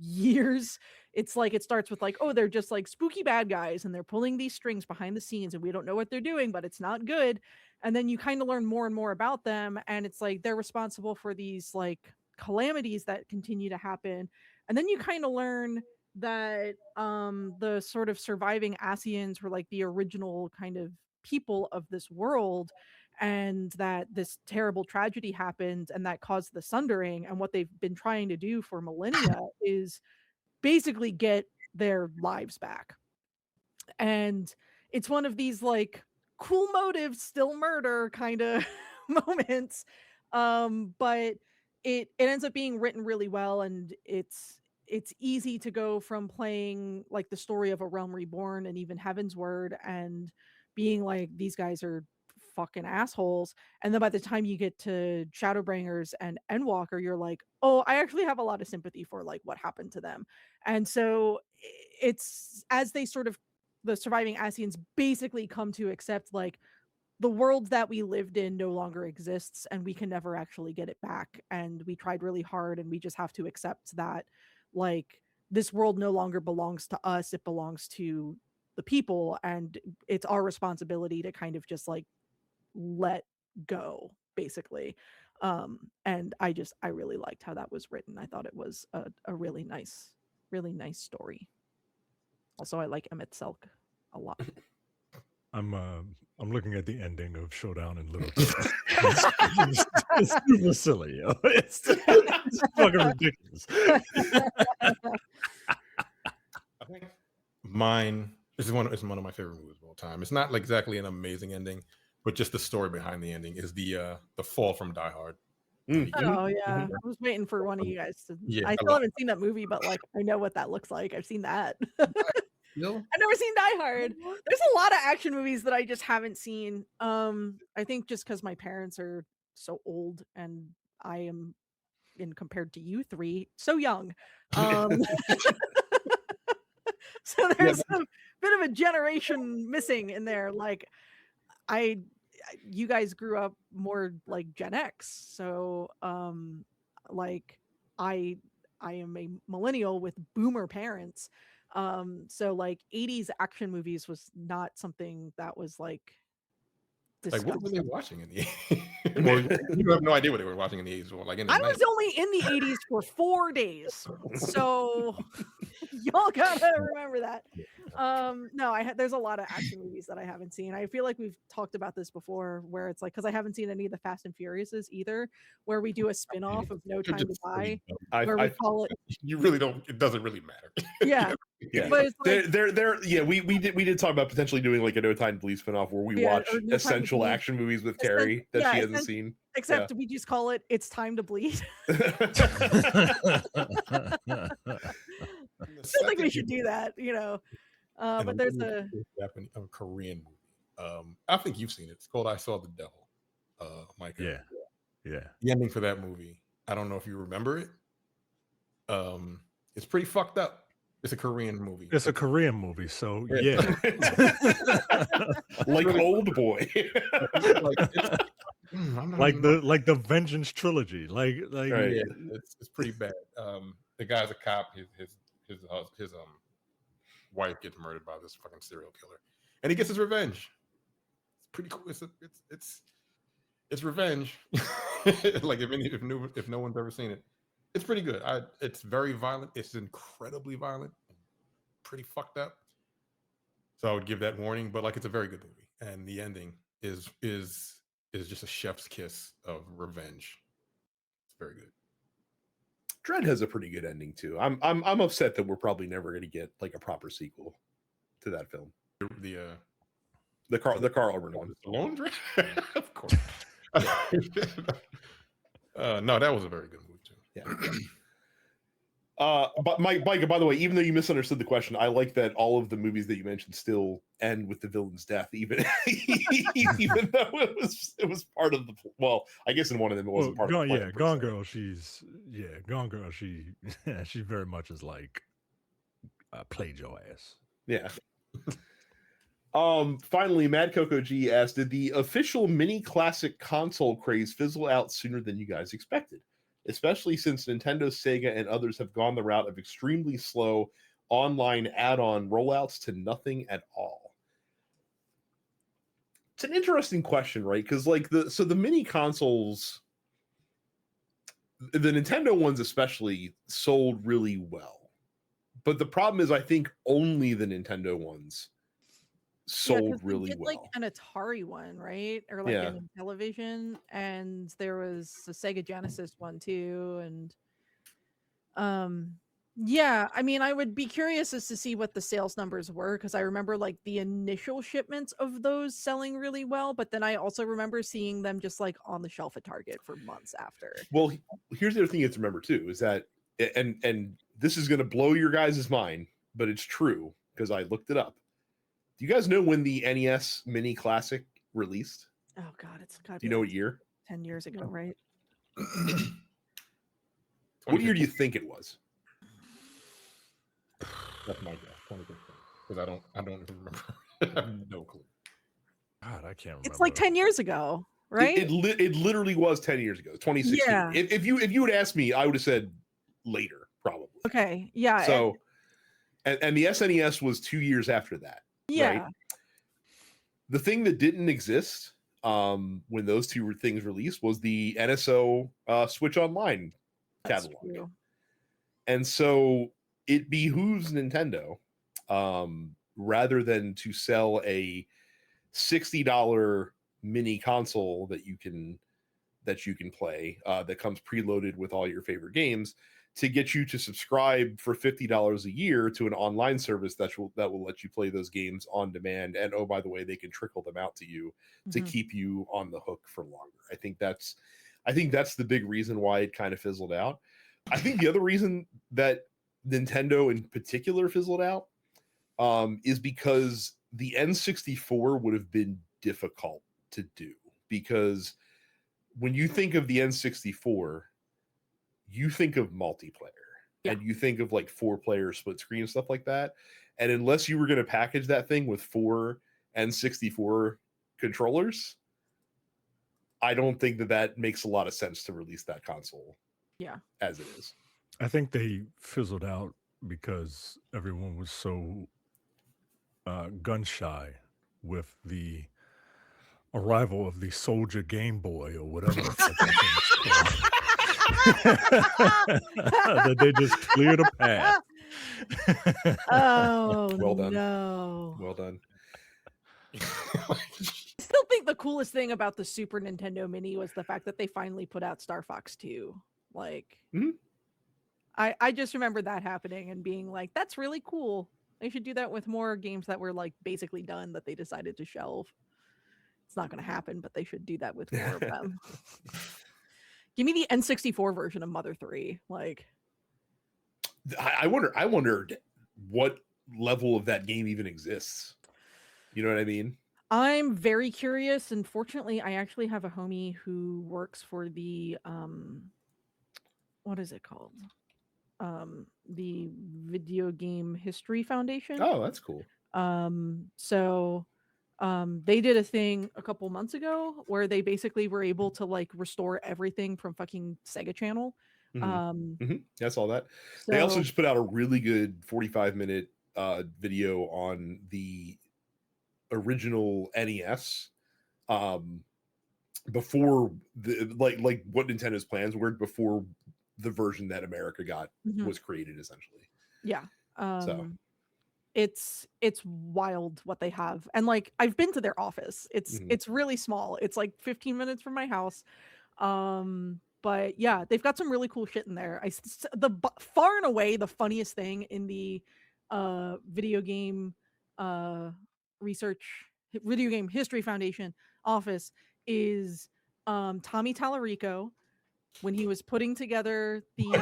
years. It's like it starts with like, oh, they're just like spooky bad guys and they're pulling these strings behind the scenes and we don't know what they're doing, but it's not good. And then you kind of learn more and more about them, and it's like they're responsible for these like calamities that continue to happen. And then you kind of learn that the sort of surviving Asians were like the original kind of people of this world, and that this terrible tragedy happened and that caused the sundering, and what they've been trying to do for millennia is basically get their lives back. And it's one of these like cool motives, still murder kind of moments. But it ends up being written really well, and it's easy to go from playing like the story of A Realm Reborn and even Heaven's Word and being like, these guys are fucking assholes, and then by the time you get to Shadowbringers and Endwalker, you're like, oh, I actually have a lot of sympathy for like what happened to them. And so it's as they sort of the surviving Asians basically come to accept like the world that we lived in no longer exists and we can never actually get it back, and we tried really hard and we just have to accept that like this world no longer belongs to us, it belongs to the people, and it's our responsibility to kind of just like let go basically. And I really liked how that was written. I thought it was a really nice story. Also, I like Emmett Selk a lot. I'm looking at the ending of Showdown in Little Tokyo. It's super silly. Yo. It's fucking ridiculous. I think mine is one of my favorite movies of all time. It's not like exactly an amazing ending, but just the story behind the ending is the fall from Die Hard. Oh yeah, I was waiting for one of you guys to. I still haven't seen that movie, but like I know what that looks like. I've seen that. No? I've never seen Die Hard. There's a lot of action movies that I just haven't seen. I think just because my parents are so old and I am, in compared to you three, so young. So there's a bit of a generation missing in there. Like you guys grew up more like Gen X, so like I am a millennial with boomer parents. So like 80s action movies was not something that was like discussed. Like what were they watching in the 80s? Well, you have no idea what they were watching in the 80s. Or like in the I 90s. was only in the 80s for 4 days, so y'all gotta remember that. No, there's a lot of action movies that I haven't seen. I feel like we've talked about this before, where it's like, because I haven't seen any of the Fast and Furiouses either, where we do a spin-off of No Time to Die, where we call it. You really don't. It doesn't really matter. Yeah. Yeah. But it's like, They're yeah, we did talk about potentially doing like a No Time to Bleed spinoff where we Yeah, watch or No Time to essential Bleed. action movies with Carrie that she hasn't seen. Except we just call it "It's Time to Bleed." I still think we should do that, you know. But there's a Korean movie. I think you've seen it. It's called I Saw the Devil. Micah. Yeah. The ending for that movie. I don't know if you remember it. It's pretty fucked up. It's a Korean movie. It's a Korean movie, so Yeah. Like Old Boy. like the Vengeance trilogy. Like Right. Yeah, it's pretty bad. The guy's a cop. His wife gets murdered by this fucking serial killer, and he gets his revenge. It's pretty cool. It's revenge. Like if no one's ever seen it, it's pretty good. It's very violent. It's incredibly violent, pretty fucked up. So I would give that warning. But like, it's a very good movie, and the ending is just a chef's kiss of revenge. It's very good. Dread has a pretty good ending too. I'm upset that we're probably never going to get like a proper sequel to that film. The Carl Urban one. Stallone Dread? Of course. No, that was a very good movie too. Yeah. But Micah, by the way, even though you misunderstood the question, I like that all of the movies that you mentioned still end with the villain's death, even even though it was part of the. Well, I guess in one of them it wasn't part of the plan. Gone Girl. Gone Girl. She very much is like played your ass. Yeah. Finally, Mad Coco G asked, did the official mini classic console craze fizzle out sooner than you guys expected? Especially since Nintendo, Sega, and others have gone the route of extremely slow online add-on rollouts to nothing at all. It's an interesting question, right? Because like the mini consoles, the Nintendo ones especially, sold really well. But the problem is, I think only the Nintendo ones sold really well. Like an Atari one, right? Or like a television, and there was a Sega Genesis one too, and yeah, I mean, I would be curious as to see what the sales numbers were, because I remember like the initial shipments of those selling really well, but then I also remember seeing them just like on the shelf at Target for months after. Well, here's the other thing you have to remember too, is that and this is going to blow your guys' mind, but it's true because I looked it up. Do you guys know when the NES Mini Classic released? Oh God, it's got. Do you know what year? 10 years ago, right? What year do you think it was? That's my guess. 2015. Because I don't remember. I have no clue. God, I can't remember. It's like 10 years ago, right? It literally was 10 years ago, 2016. Yeah. If you had asked me, I would have said later, probably. Okay. Yeah. So, and the SNES was 2 years after that. Yeah. Right? The thing that didn't exist when those two things released was the NSO Switch Online catalog. And so it behooves Nintendo, rather than to sell a $60 mini console that you can play that comes preloaded with all your favorite games, to get you to subscribe for $50 a year to an online service that will let you play those games on demand. And oh, by the way, they can trickle them out to you to keep you on the hook for longer. I think that's the big reason why it kind of fizzled out. I think the other reason that Nintendo in particular fizzled out is because the N64 would have been difficult to do, because when you think of the N64, you think of multiplayer and you think of like 4-player split screen and stuff like that. And unless you were going to package that thing with 4 N64 controllers, I don't think that makes a lot of sense to release that console. Yeah, as it is. I think they fizzled out because everyone was so gun shy with the arrival of the Soldier Game Boy or whatever the fuck that thing was called. That they just cleared a path. Oh, well done. No. Well done. I still think the coolest thing about the Super Nintendo Mini was the fact that they finally put out Star Fox 2. Like, I just remember that happening and being like, that's really cool. They should do that with more games that were like basically done that they decided to shelve. It's not going to happen, but they should do that with more of them. Give me the N64 version of Mother 3. Like, I wondered what level of that game even exists. You know what I mean? I'm very curious. And fortunately, I actually have a homie who works for the what is it called? The Video Game History Foundation. Oh, that's cool. So they did a thing a couple months ago where they basically were able to like restore everything from fucking Sega Channel. I saw that. They also So just put out a really good 45-minute video on the original NES before the like what Nintendo's plans were before the version that America got was created, essentially. yeah. So it's wild what they have. And like I've been to their office. It's really small. It's like 15 minutes from my house. But yeah, they've got some really cool shit in there. Far and away the funniest thing in the video game Video Game History Foundation office is Tommy Tallarico when he was putting together the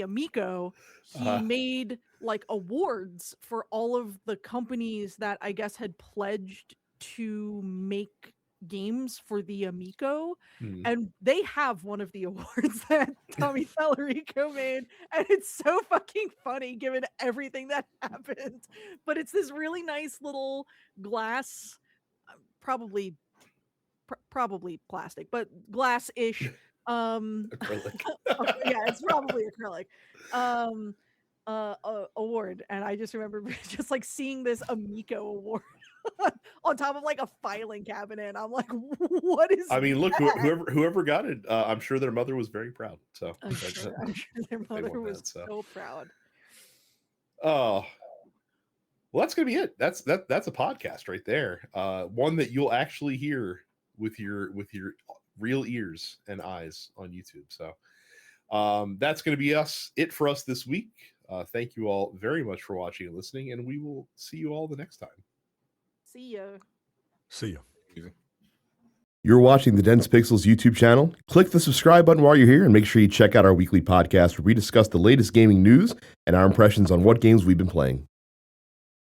Amico. He made like awards for all of the companies that I guess had pledged to make games for the Amico, and they have one of the awards that Tommy Tallarico made, and it's so fucking funny given everything that happened. But it's this really nice little glass, probably plastic, but glass-ish acrylic. yeah, it's probably acrylic award. And I just remember just like seeing this Amico award on top of like a filing cabinet, and I'm like, what is I mean, look, that? whoever got it, I'm sure their mother was very proud. So I'm sure their mother was so proud. Oh, well, that's gonna be it. That's a podcast right there. One that you'll actually hear with your real ears and eyes on YouTube. So that's going to be it for us this week. Thank you all very much for watching and listening, and we will see you all the next time. See ya. See you. You're watching the Dense Pixels YouTube channel. Click the subscribe button while you're here, and make sure you check out our weekly podcast where we discuss the latest gaming news and our impressions on what games we've been playing.